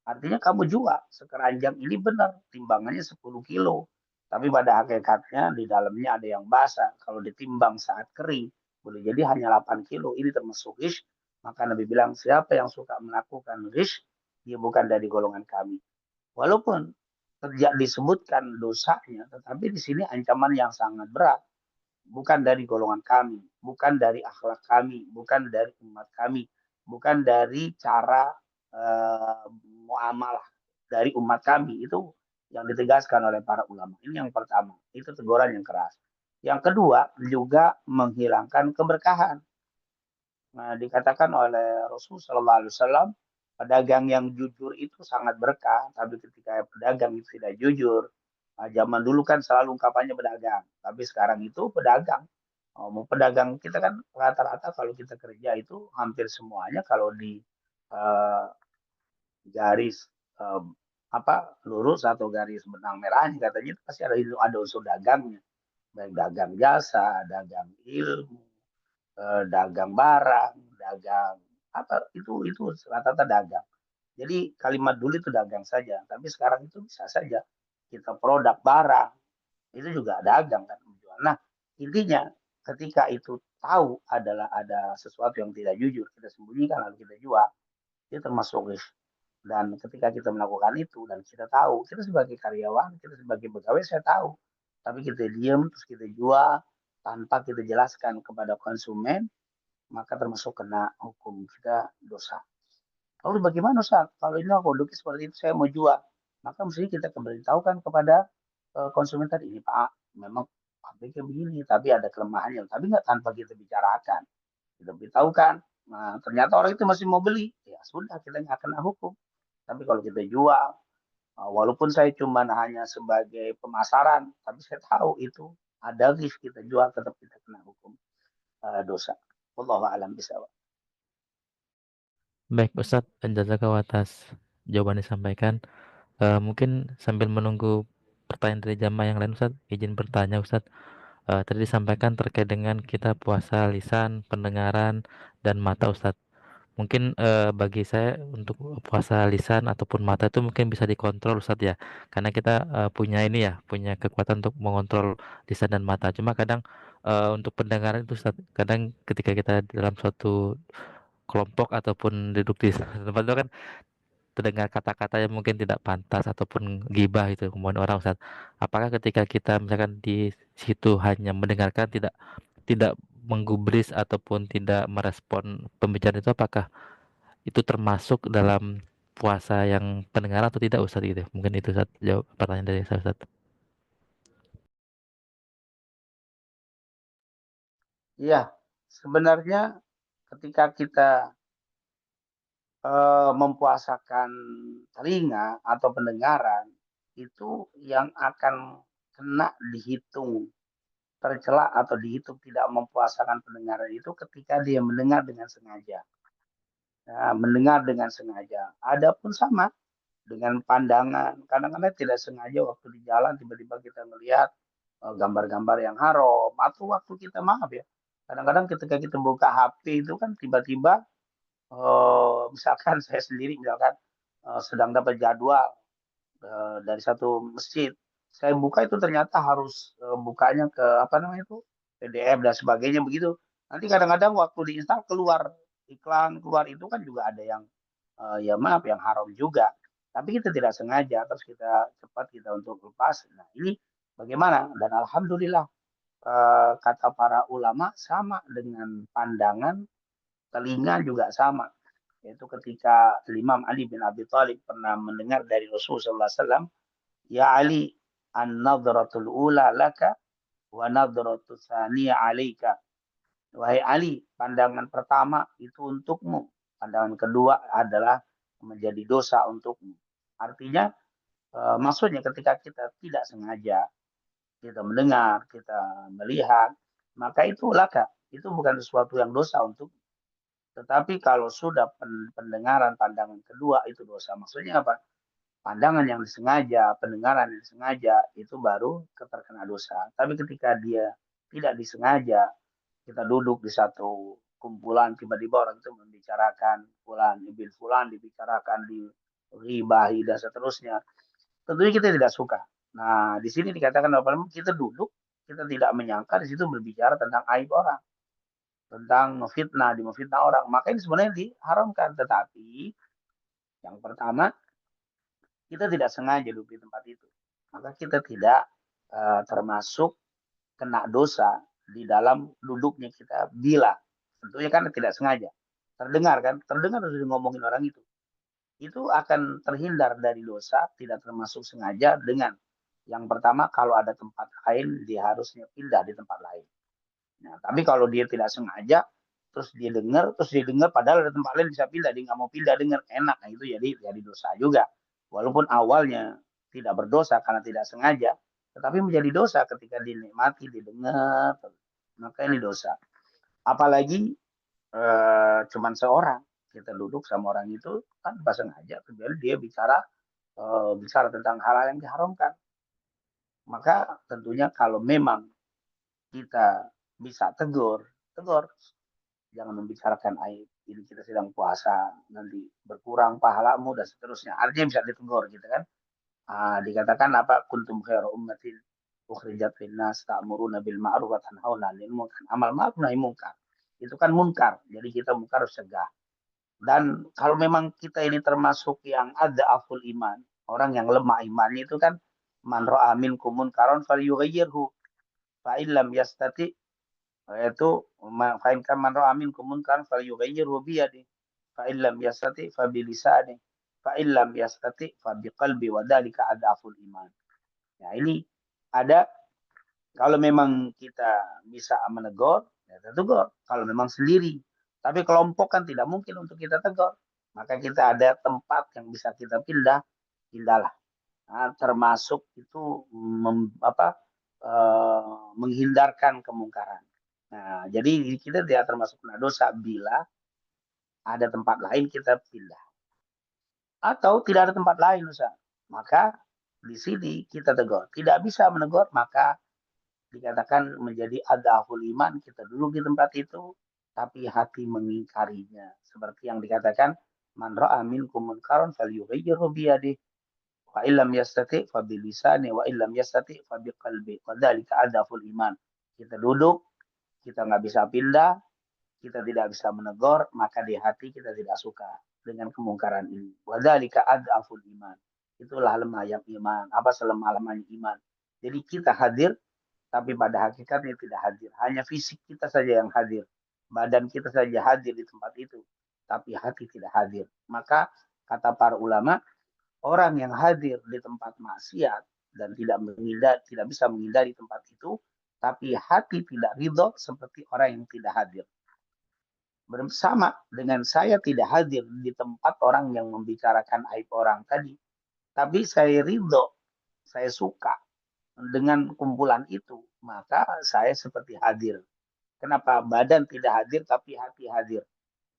artinya kamu jual sekeranjang ini benar, timbangannya 10 kilo. Tapi pada hakikatnya di dalamnya ada yang basah. Kalau ditimbang saat kering, boleh jadi hanya 8 kilo. Ini termasuk risk. Maka Nabi bilang, siapa yang suka melakukan risk, dia bukan dari golongan kami. Walaupun disebutkan dosanya, tetapi di sini ancaman yang sangat berat. Bukan dari golongan kami, bukan dari akhlak kami, bukan dari umat kami, bukan dari cara muamalah dari umat kami. Itu yang ditegaskan oleh para ulama. Ini yang pertama, itu teguran yang keras. Yang kedua, juga menghilangkan keberkahan. Nah, dikatakan oleh Rasul Shallallahu Alaihi Wasallam, pedagang yang jujur itu sangat berkah. Tapi ketika pedagang itu tidak jujur, zaman dulu kan selalu ungkapannya pedagang, tapi sekarang itu pedagang. Oh, mau pedagang kita kan rata-rata kalau kita kerja itu hampir semuanya kalau di eh, garis eh, lurus atau garis benang merahnya katanya itu pasti ada unsur dagangnya, baik dagang jasa, dagang ilmu, dagang barang, dagang apa itu rata-rata dagang. Jadi kalimat dulu itu dagang saja, tapi sekarang itu bisa saja kita produk barang itu juga dagang kan menjual. Nah, intinya ketika itu tahu ada sesuatu yang tidak jujur, kita sembunyikan lalu kita jual, itu termasuk risk. Dan ketika kita melakukan itu dan kita tahu, kita sebagai karyawan, kita sebagai pegawai saya tahu, tapi kita diam terus kita jual tanpa kita jelaskan kepada konsumen, maka termasuk kena hukum kita dosa. Lalu bagaimana Ustaz? Kalau ini produk seperti itu saya mau jual, maka mesti kita memberitahukan kepada konsumen tadi, ini Pak, memang pabriknya begini, tapi ada kelemahannya, tapi nggak tanpa kita bicarakan, kita beritahukan. Nah, ternyata orang itu masih mau beli, ya sudah kita nggak kena hukum. Tapi kalau kita jual, walaupun saya cuma hanya sebagai pemasaran, tapi saya tahu itu ada risk kita jual tetap kita kena hukum dosa. Wallahu a'lam bishawab. Baik, Ustadz, jazakallahu atas jawaban yang disampaikan. Mungkin sambil menunggu pertanyaan dari jamaah yang lain, Ustadz, izin bertanya, Ustadz. Tadi disampaikan terkait dengan kita puasa lisan, pendengaran, dan mata, Ustadz. Mungkin bagi saya untuk puasa lisan ataupun mata itu mungkin bisa dikontrol, Ustadz ya. Karena kita punya ini ya, punya kekuatan untuk mengontrol lisan dan mata. Cuma kadang untuk pendengaran itu, Ustadz, kadang ketika kita dalam suatu kelompok ataupun duduk di tempat itu kan terdengar kata-kata yang mungkin tidak pantas ataupun gibah itu kemudian orang, Ustaz. Apakah ketika kita misalkan di situ hanya mendengarkan, tidak tidak menggubris ataupun tidak merespon pembicaraan itu, apakah itu termasuk dalam puasa yang pendengaran atau tidak, Ustaz, gitu? Mungkin itu, Ustaz, jawab pertanyaan dari saya, Ustaz. Iya, sebenarnya ketika kita mempuasakan telinga atau pendengaran, itu yang akan kena dihitung tercela atau dihitung tidak mempuasakan pendengaran itu ketika dia mendengar dengan sengaja. Nah, mendengar dengan sengaja. Adapun sama dengan pandangan, kadang-kadang tidak sengaja waktu di jalan tiba-tiba kita melihat gambar-gambar yang haram atau waktu kita maaf ya. Kadang-kadang ketika kita buka HP itu kan tiba-tiba misalkan saya sendiri misalkan sedang dapat jadwal dari satu masjid. Saya buka itu ternyata harus bukanya ke apa namanya itu PDF dan sebagainya begitu. Nanti kadang-kadang waktu diinstal keluar iklan, keluar itu kan juga ada yang ya maaf yang haram juga. Tapi kita tidak sengaja, terus kita cepat kita untuk lepas. Nah ini bagaimana? Dan alhamdulillah kata para ulama sama dengan pandangan telinga juga sama. Yaitu ketika Imam Ali bin Abi Thalib pernah mendengar dari Rasulullah SAW, ya Ali, an-nadratul ula laka wa nadratul thaniya alaika. Wahai Ali, pandangan pertama itu untukmu. Pandangan kedua adalah menjadi dosa untukmu. Artinya, maksudnya ketika kita tidak sengaja, kita mendengar, kita melihat, maka itu laka. Itu bukan sesuatu yang dosa untuk. Tetapi kalau sudah pendengaran pandangan kedua itu dosa. Maksudnya apa? Pandangan yang disengaja, pendengaran yang disengaja itu baru terkena dosa. Tapi ketika dia tidak disengaja, kita duduk di satu kumpulan, tiba-tiba orang itu membicarakan fulan, ibn fulan, dibicarakan di ribahi dan seterusnya. Tentunya kita tidak suka. Nah, di sini dikatakan apa? Kita duduk, kita tidak menyangka di situ berbicara tentang aib orang, tentang memfitnah orang. Maka ini sebenarnya diharamkan. Tetapi yang pertama, kita tidak sengaja duduk di tempat itu. Maka kita tidak termasuk kena dosa di dalam duduknya kita bila tentunya kan tidak sengaja terdengar harus ngomongin orang itu akan terhindar dari dosa tidak termasuk sengaja dengan yang pertama kalau ada tempat lain dia harusnya pindah di tempat lain. Nah, tapi kalau dia tidak sengaja terus dia dengar padahal ada tempat lain bisa pindah dia nggak mau pindah dengar enak nah, itu jadi dosa juga walaupun awalnya tidak berdosa karena tidak sengaja tetapi menjadi dosa ketika dinikmati didengar maka ini dosa apalagi cuman seorang kita duduk sama orang itu kan pas sengaja kemudian dia bicara tentang hal-hal yang diharamkan maka tentunya kalau memang kita bisa tegur jangan membicarakan aib ini kita sedang puasa nanti berkurang pahalamu dan seterusnya artinya bisa ditegur gitu kan dikatakan apa kuntum khairu ummatin ukhrijat linnas ta'muruna bil ma'ruf wa tanhauna 'anil munkar amal ma'ruf nahi munkar itu kan munkar jadi kita munkar harus cegah dan kalau memang kita ini termasuk yang ada aful iman orang yang lemah imannya itu kan man ra'a minkum munkaran falyughayyirhu fa illam yastati yaitu fa'in kan man ra'a minkum munkaran falyughayyirhu bi yadihi fa illam yastati fa bi lisanihi fa illam yastati fa bi qalbi wa dzalika adaful iman. Ya ini ada kalau memang kita bisa menegur ya kita tegur kalau memang sendiri tapi kelompok kan tidak mungkin untuk kita tegur maka kita ada tempat yang bisa kita pindahlah nah, termasuk itu menghindarkan kemungkaran. Nah, jadi kita tidak termasuk kena dosa bila ada tempat lain kita pindah. Atau tidak ada tempat lain, Ustaz. Maka di sini kita tegur. Tidak bisa menegur, maka dikatakan menjadi adaful iman. Kita duduk di tempat itu, tapi hati mengingkarinya. Seperti yang dikatakan, man ra'a minkum munkaran falyughayyirhu biyadihi. Wa illam yastati fa bilisani wa illam yastati fa biqalbi. Wa dzalika adaful iman. Kita duduk, kita nggak bisa pindah, kita tidak bisa menegur, maka di hati kita tidak suka dengan kemungkaran ini. Wa dzalika adaful iman. Itulah lemah yang iman. Apa selemah-lemahnya iman. Jadi kita hadir, tapi pada hakikatnya tidak hadir. Hanya fisik kita saja yang hadir. Badan kita saja hadir di tempat itu. Tapi hati tidak hadir. Maka kata para ulama, orang yang hadir di tempat maksiat dan tidak bisa menghindari tempat itu, tapi hati tidak ridho seperti orang yang tidak hadir. Bersama dengan saya tidak hadir di tempat orang yang membicarakan aib orang tadi, tapi saya ridho, saya suka dengan kumpulan itu, maka saya seperti hadir. Kenapa badan tidak hadir tapi hati hadir?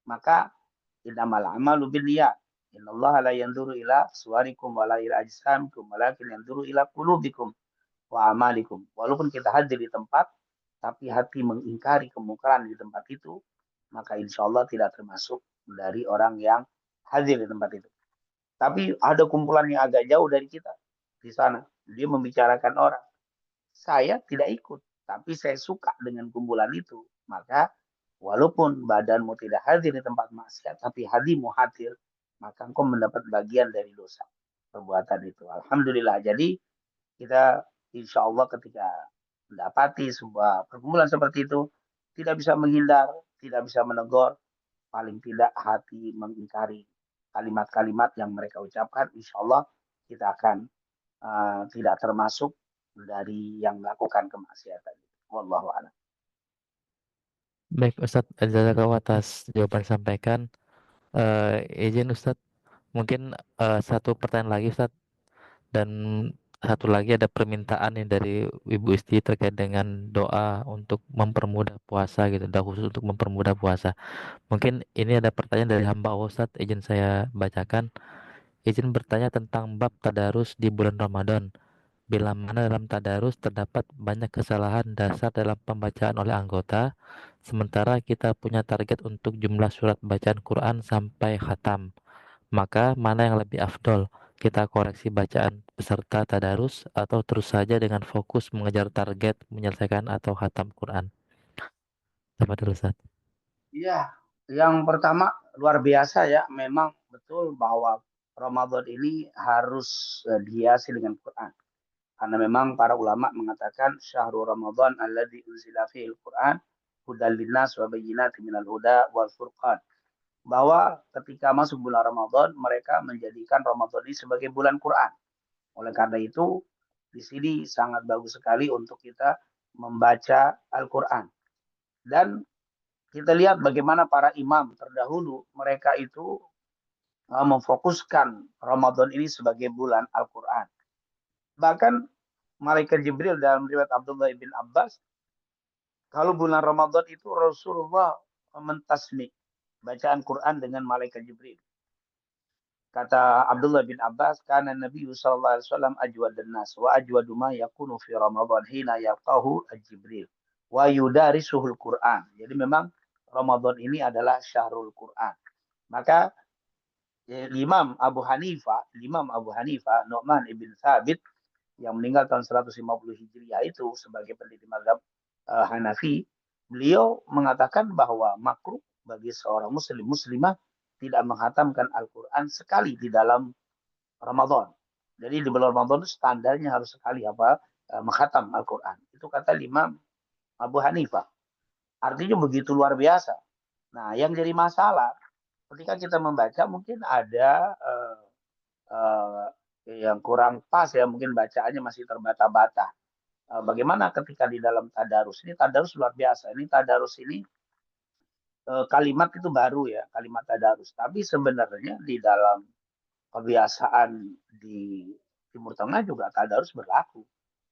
Maka innamal amalu binniyat. Innallaha la yanzuru ila suwarikum wa la ila ajsamikum walakin yanzuru ila qulubikum wa amalikum. Walaupun kita hadir di tempat tapi hati mengingkari kemungkaran di tempat itu, maka insya Allah tidak termasuk dari orang yang hadir di tempat itu. Tapi ada kumpulan yang agak jauh dari kita di sana, dia membicarakan orang. Saya tidak ikut, tapi saya suka dengan kumpulan itu, maka walaupun badanmu tidak hadir di tempat maksiat, tapi hatimu hadir, maka engkau mendapat bagian dari dosa perbuatan itu. Alhamdulillah. Jadi kita insya Allah ketika mendapati sebuah perkumpulan seperti itu, tidak bisa menghindar, tidak bisa menegur, paling tidak hati mengingkari kalimat-kalimat yang mereka ucapkan, insya Allah kita akan tidak termasuk dari yang melakukan kemaksiatan. Wallahu a'lam. Baik Ustadz, jazakallahu atas jawaban disampaikan. Izin Ustadz, mungkin satu pertanyaan lagi Ustadz, dan satu lagi ada permintaan nih dari Ibu Isti terkait dengan doa untuk mempermudah puasa gitu, doa khusus untuk mempermudah puasa. Mungkin ini ada pertanyaan dari hamba Allah Ustadz, izin saya bacakan. Izin bertanya tentang bab tadarus di bulan Ramadan. Bila mana dalam tadarus terdapat banyak kesalahan dasar dalam pembacaan oleh anggota, sementara kita punya target untuk jumlah surat bacaan Quran sampai khatam. Maka mana yang lebih afdol? Kita koreksi bacaan peserta tadarus atau terus saja dengan fokus mengejar target menyelesaikan atau khatam Quran? Apa dulu Ustaz? Iya, yang pertama luar biasa ya, memang betul bahwa Ramadan ini harus dihiasi dengan Quran. Karena memang para ulama mengatakan syahrul Ramadan alladzi unzila fihil Quran hudal linnas wa bayyinatin minal huda wal furqan. Bahwa ketika masuk bulan Ramadan, mereka menjadikan Ramadan ini sebagai bulan Quran. Oleh karena itu, di sini sangat bagus sekali untuk kita membaca Al-Quran. Dan kita lihat bagaimana para imam terdahulu, mereka itu memfokuskan Ramadan ini sebagai bulan Al-Quran. Bahkan malaikat Jibril dalam riwayat Abdullah bin Abbas, kalau bulan Ramadan itu Rasulullah mentasmi bacaan Quran dengan malaikat Jibril. Kata Abdullah bin Abbas, karena Nabi sallallahu alaihi wasallam ajwadun nas wa ajwadu ma yakunu fi Ramadan hina yalqahu Jibril wa yudarisuhul Quran. Jadi memang Ramadan ini adalah syahrul Quran. Maka Imam Abu Hanifah, Nu'man ibn Thabit yang meninggal tahun 150 Hijriah itu sebagai pendiri mazhab Hanafi, beliau mengatakan bahwa makruh bagi seorang muslimah tidak menghatamkan Al-Quran sekali di dalam Ramadan. Jadi di bulan Ramadan itu standarnya harus sekali menghatam Al-Quran. Itu kata Imam Abu Hanifah. Artinya begitu luar biasa. Nah, yang jadi masalah ketika kita membaca mungkin ada yang kurang pas ya, mungkin bacaannya masih terbata-bata. Bagaimana ketika di dalam tadarus? Ini tadarus luar biasa. Ini tadarus ini kalimat itu baru ya, kalimat tadarus. Tapi sebenarnya di dalam kebiasaan di Timur Tengah juga tadarus berlaku.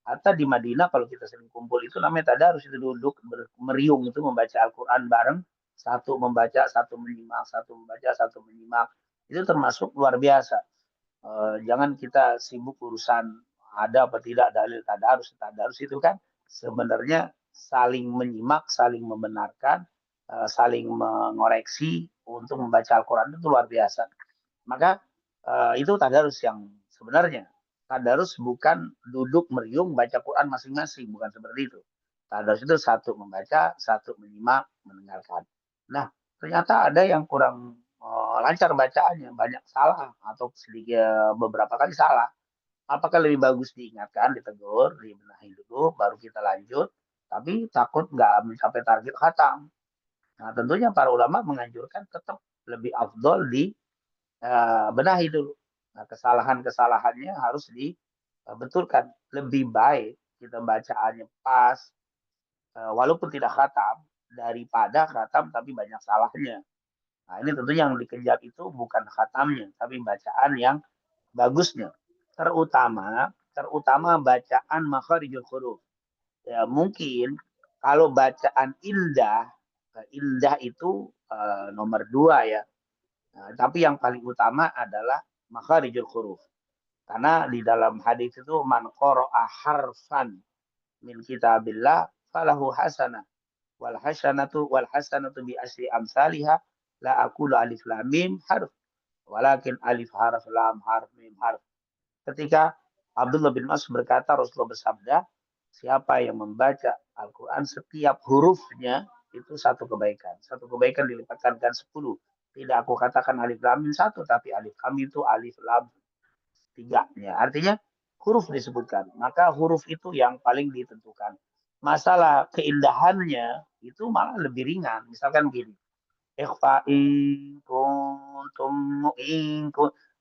Atau di Madinah kalau kita sering kumpul itu namanya tadarus, itu duduk meriung itu membaca Al-Quran bareng, satu membaca, satu menyimak, satu membaca, satu menyimak. Itu termasuk luar biasa. Jangan kita sibuk urusan ada apa tidak dalil tadarus. Tadarus itu kan sebenarnya saling menyimak, saling membenarkan, saling mengoreksi untuk membaca Al-Quran itu luar biasa. Maka itu tadarus yang sebenarnya. Tadarus bukan duduk meriung baca Quran masing-masing, bukan seperti itu. Tadarus itu satu membaca, satu menyimak, mendengarkan. Nah, ternyata ada yang kurang lancar bacaannya, banyak salah atau sedikit beberapa kali salah. Apakah lebih bagus diingatkan, ditegur, dibenahi dulu, baru kita lanjut, tapi takut nggak mencapai target khatam. Nah, tentunya para ulama menganjurkan tetap lebih afdol di benahi dulu. Nah, kesalahan-kesalahannya harus dibetulkan. Lebih baik kita bacaannya pas, walaupun tidak khatam, daripada khatam tapi banyak salahnya. Nah, ini tentu yang dikejar itu bukan khatamnya, tapi bacaan yang bagusnya. Terutama bacaan makharijul huruf. Ya, mungkin kalau bacaan indah itu nomor 2 ya. Nah, tapi yang paling utama adalah makharijul huruf. Karena di dalam hadis itu man qara'a harfan min kitabillah falahu hasanah wal hasanatu bi asri amsalihha la aqulu alif lam mim harf walakin alif harf lam harf mim harf. Ketika Abdullah bin Mas'ud berkata, Rasulullah bersabda, siapa yang membaca Al-Quran setiap hurufnya itu satu kebaikan. Satu kebaikan dilipatkan 10. Tidak aku katakan alif lam mim satu, tapi alif lam itu alif lam tiga. Ya, artinya huruf disebutkan. Maka huruf itu yang paling ditentukan. Masalah keindahannya itu malah lebih ringan. Misalkan gini, ikhfa in kuntum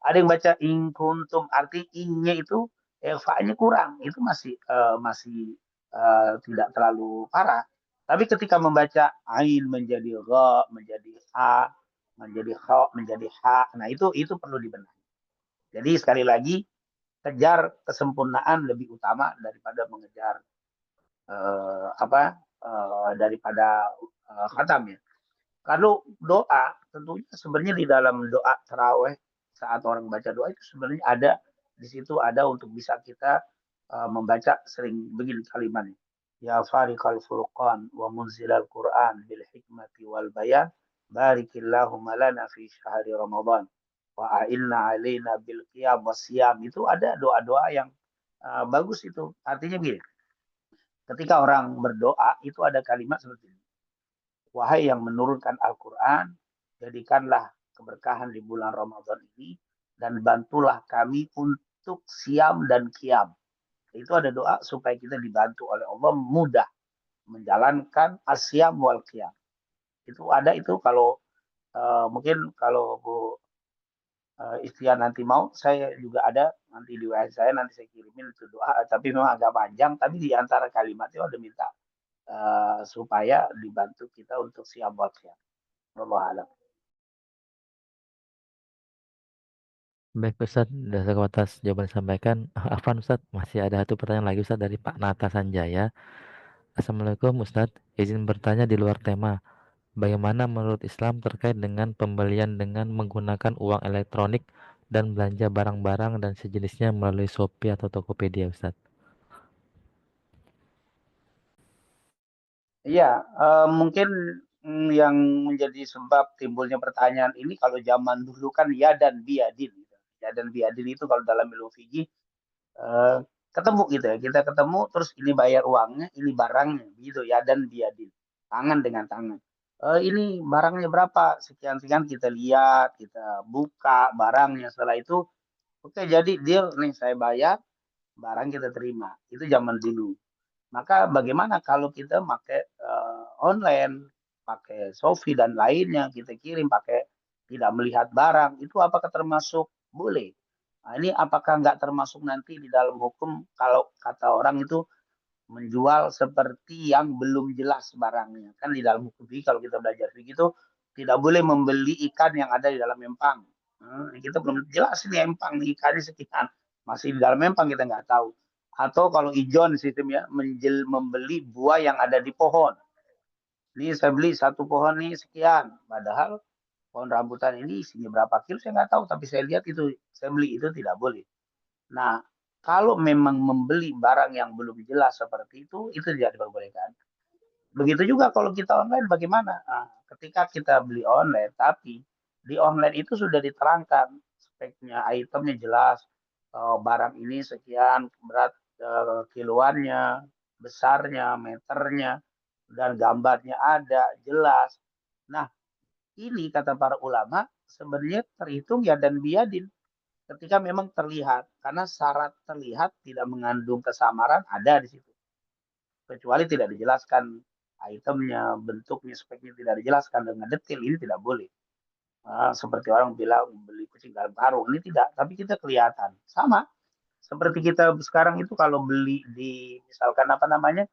ada yang baca in kuntum, arti innya itu ikhfa-nya kurang, itu masih tidak terlalu parah. Tapi ketika membaca ain menjadi gha, menjadi a, menjadi kha, menjadi ha, nah itu perlu dibenahi. Jadi sekali lagi, kejar kesempurnaan lebih utama daripada mengejar daripada khatam ya. Kalau doa, tentunya sebenarnya di dalam doa taraweh saat orang baca doa itu sebenarnya ada di situ ada untuk bisa kita membaca sering begini kalimatnya. Ya fariqal furqan wa munzilal Qur'an bil hikmati wal bayan barikillahumma lana fi syahri Ramadan wa a'inna alaina bil qiyam wasyam. Itu ada doa-doa yang bagus itu. Artinya gini, ketika orang berdoa itu ada kalimat seperti ini. Wahai yang menurunkan Al-Quran, jadikanlah keberkahan di bulan Ramadan ini dan bantulah kami untuk siam dan kiam. Itu ada doa supaya kita dibantu oleh Allah mudah menjalankan asyam wal qiyam. Itu ada itu kalau mungkin kalau Bu Istian nanti mau, saya juga ada nanti di WA saya nanti saya kirimin itu doa, tapi memang agak panjang. Tapi di antara kalimatnya ada minta supaya dibantu kita untuk siam wal qiyam. Allah alam. Baik Ustaz, dasar atas jawaban disampaikan. Afwan Ustaz, masih ada satu pertanyaan lagi Ustaz dari Pak Nata Sanjaya. Assalamualaikum Ustaz, izin bertanya di luar tema. Bagaimana menurut Islam terkait dengan pembelian dengan menggunakan uang elektronik dan belanja barang-barang dan sejenisnya melalui Shopee atau Tokopedia Ustaz? Iya, mungkin yang menjadi sebab timbulnya pertanyaan ini kalau zaman dulu kan ya dan biadin. Gitu. Ya dan biadin itu kalau dalam ilmu fikih eh, ketemu gitu ya. Kita ketemu terus ini bayar uangnya, ini barangnya gitu ya dan biadin. Tangan dengan tangan. Ini barangnya berapa? Sekian-sekian kita lihat, kita buka barangnya. Setelah itu, oke jadi deal nih saya bayar, barang kita terima. Itu zaman dulu. Maka bagaimana kalau kita pakai online, pakai Shopee dan lainnya, kita kirim pakai tidak melihat barang, itu apakah termasuk boleh? Nah, ini apakah nggak termasuk nanti di dalam hukum kalau kata orang itu menjual seperti yang belum jelas barangnya. Kan di dalam hukum fikih kalau kita belajar fikih itu tidak boleh membeli ikan yang ada di dalam empang. Kita belum jelas ini empang ikannya sekian. Masih di dalam empang kita nggak tahu. Atau kalau ijon sistemnya membeli buah yang ada di pohon. Ini saya beli satu pohon nih sekian. Padahal pohon rambutan ini isinya berapa kilo saya nggak tahu. Tapi saya lihat itu saya beli itu tidak boleh. Nah, kalau memang membeli barang yang belum jelas seperti itu tidak diperbolehkan. Begitu juga kalau kita online bagaimana? Nah, ketika kita beli online, tapi di online itu sudah diterangkan speknya, itemnya jelas, barang ini sekian berat kiloannya, besarnya, meternya, dan gambarnya ada jelas. Nah, ini kata para ulama sebenarnya terhitung ya dan biadin ketika memang terlihat karena syarat terlihat tidak mengandung kesamaran ada di situ kecuali tidak dijelaskan itemnya bentuknya speknya tidak dijelaskan dengan detail ini tidak boleh. Seperti orang bilang beli kucing dalam karung ini tidak tapi kita kelihatan sama seperti kita sekarang itu kalau beli di misalkan apa namanya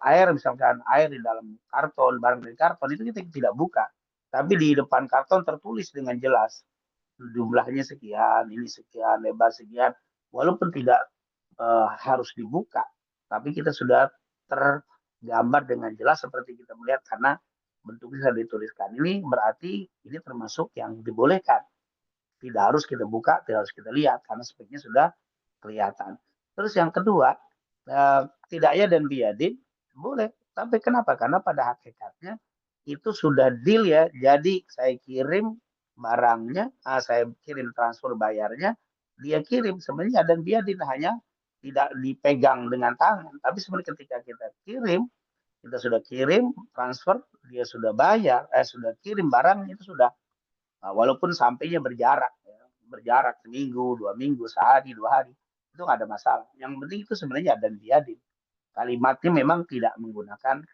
air misalkan air di dalam karton barang dari karton itu kita tidak buka tapi di depan karton tertulis dengan jelas jumlahnya sekian, ini sekian, lebar sekian, walaupun tidak harus dibuka, tapi kita sudah tergambar dengan jelas seperti kita melihat karena bentuknya sudah dituliskan. Ini berarti ini termasuk yang dibolehkan. Tidak harus kita buka, tidak harus kita lihat karena speknya sudah kelihatan. Terus yang kedua, tidak ya dan biadin boleh. Tapi kenapa? Karena pada hakikatnya itu sudah deal ya. Jadi saya kirim barangnya, saya kirim transfer bayarnya, dia kirim sebenarnya dan biadin hanya tidak dipegang dengan tangan, tapi sebenarnya ketika kita kirim, kita sudah kirim, transfer, dia sudah bayar, sudah kirim barang itu sudah, walaupun sampainya berjarak, ya, berjarak seminggu, 2 minggu, sehari, 2 hari, itu nggak ada masalah. Yang penting itu sebenarnya ada diadin. Kalimatnya memang tidak menggunakan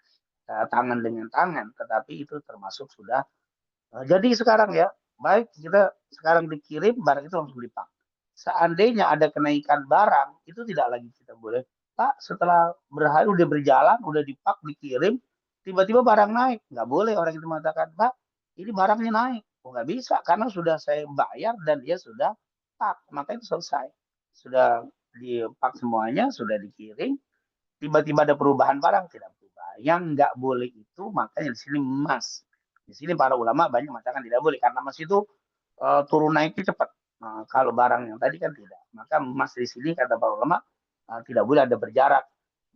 tangan dengan tangan, tetapi itu termasuk sudah. Jadi sekarang ya, baik kita sekarang dikirim, barang itu langsung dipak. Seandainya ada kenaikan barang, itu tidak lagi kita boleh, Pak, setelah berhari udah berjalan, udah dipak, dikirim, tiba-tiba barang naik. Nggak boleh orang itu mengatakan, Pak, ini barangnya naik. Oh, nggak bisa, karena sudah saya bayar dan dia sudah pak. Maka itu selesai. Sudah dipak semuanya, sudah dikirim, tiba-tiba ada perubahan barang, tidak berubah. Yang nggak boleh itu, makanya di sini emas. Di sini para ulama banyak mengatakan tidak boleh, karena emas itu turun naiknya cepat. Nah, kalau barang yang tadi kan tidak. Maka emas di sini kata para ulama tidak boleh ada berjarak.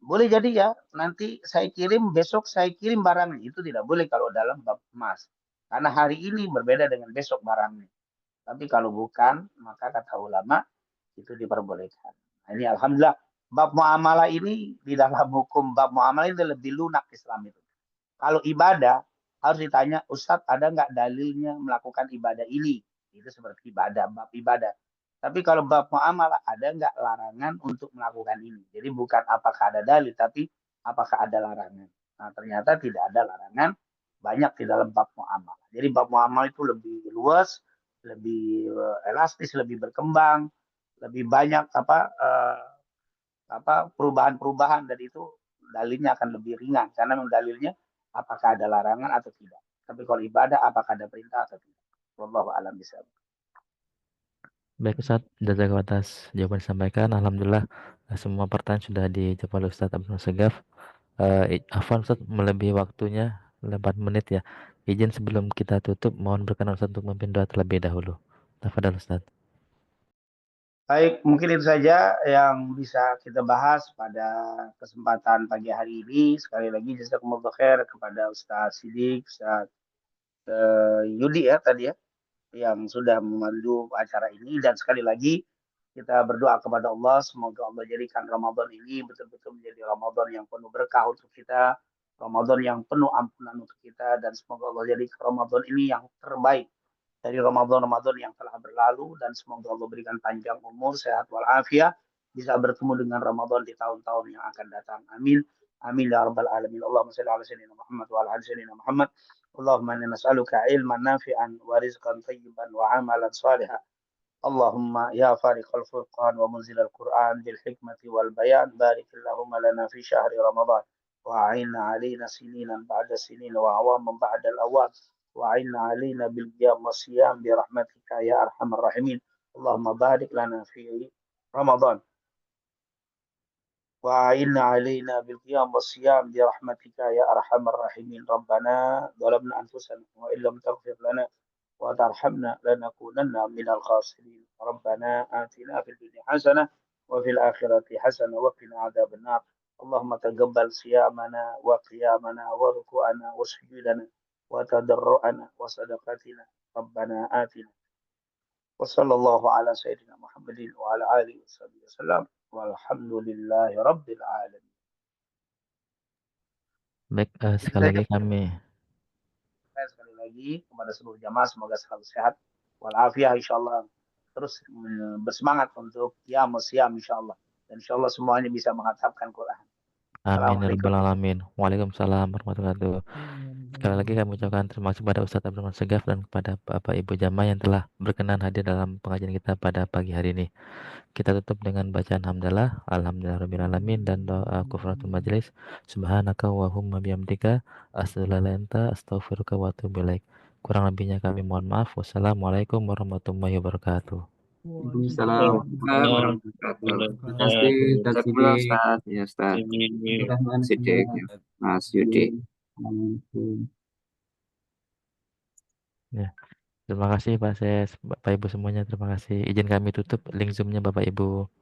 Boleh jadi ya, nanti saya kirim, besok saya kirim barangnya. Itu tidak boleh kalau dalam bab emas. Karena hari ini berbeda dengan besok barangnya. Tapi kalau bukan, maka kata ulama itu diperbolehkan. Nah, ini alhamdulillah bab muamalah ini di dalam hukum bab muamalah ini lebih lunak Islam itu. Kalau ibadah harus ditanya, Ustadz ada nggak dalilnya melakukan ibadah ini? Itu seperti ibadah, bab ibadah. Tapi kalau bab muamalah ada nggak larangan untuk melakukan ini? Jadi bukan apakah ada dalil, tapi apakah ada larangan. Nah ternyata tidak ada larangan banyak di dalam bab muamalah. Jadi bab muamalah itu lebih luas, lebih elastis, lebih berkembang, lebih banyak perubahan-perubahan, dan itu dalilnya akan lebih ringan karena memang dalilnya apakah ada larangan atau tidak. Tapi kalau ibadah apakah ada perintah atau tidak. Wallahu a'lam bishawab. Baik Ustaz, jazakallahu atas jawaban disampaikan. Alhamdulillah semua pertanyaan sudah dijawab oleh Ustaz Abdul Segaf. Afwan Ustaz, melebihi waktunya 4 menit ya. Izin sebelum kita tutup, mohon berkenan Ustaz untuk memimpin doa terlebih dahulu. Tafadhal Ustaz. Baik, mungkin itu saja yang bisa kita bahas pada kesempatan pagi hari ini. Sekali lagi jazakumullah khair kepada Ustaz Sidik, Ustaz Yudi ya tadi ya, yang sudah memandu acara ini. Dan sekali lagi kita berdoa kepada Allah, semoga Allah jadikan Ramadan ini betul-betul menjadi Ramadan yang penuh berkah untuk kita, Ramadan yang penuh ampunan untuk kita, dan semoga Allah jadikan Ramadan ini yang terbaik dari Ramadan-Ramadan yang telah berlalu, dan semoga Allah berikan panjang umur, sehat walafiat, bisa bertemu dengan Ramadan di tahun-tahun yang akan datang. Amin. Amin ya rabbal alamin. Allahumma shalli ala sayyidina Muhammad wa ala ali sayyidina Muhammad. Allahumma inna nas'aluka ilman nafi'an wa rizqan thayyiban wa amalan salihan. اللهم يا فارق الفرقان ومنزل القرآن بالحكمة والبيان بارك اللهم لنا في شهر رمضان وأعنا علينا سنينا بعد سنين وأعواما بعد الأوام وأعنا علينا بالقيام والصيام برحمتك يا أرحم الراحمين. اللهم بارك لنا في رمضان وأعنا علينا بالقيام والصيام برحمتك يا أرحم الراحمين. ربنا ظلمنا أنفسنا وإن لم تغفر لنا وترحمنا لنكونن من الخاسرين. ربنا آتنا في الدنيا حسنة وفي الآخرة حسنة وقنا عذاب النار. اللهم تقبل صيامنا وقيامنا وركوعنا وسجودنا وتضرعنا وصدقاتنا. ربنا آتنا. وصلى الله على سيدنا محمد وعلى آله وصحبه وسلم والحمد لله رب العالمين. Baik, Itu sekali saja lagi kami sekali lagi kepada seluruh jamaah, semoga selalu sehat walafiat insyaallah, terus bersemangat untuk qiyam siam insyaallah, dan insyaallah semuanya bisa menghatapkan Quran. amin ya Assalamualaikum. rabbal alamin. Waalaikumsalam warahmatullahi wabarakatuh. Sekali lagi kami ucapkan terima kasih kepada Ustadz Abdul Segaf dan kepada Bapak Ibu jamaah yang telah berkenan hadir dalam pengajian kita pada pagi hari ini. Kita tutup dengan bacaan hamdalah, alhamdulillahirabbil alamin, dan doa kufratul majelis. Subhanaka wa humma bihamdika asyhadu an la ilaha illa anta astaghfiruka wa atubu ilaik. Kurang lebihnya kami mohon maaf. Wassalamualaikum warahmatullahi wabarakatuh. Waalaikumsalam warahmatullahi wabarakatuh. Terima kasih Ustaz Jazakumullah Sidik. Ustaz. Ya Ustaz Mudah-mudahan Sidik, ya. Mas Yudi. Ya, terima kasih Pak Ses, Bapak Ibu semuanya, terima kasih. Izin kami tutup link Zoom-nya Bapak Ibu.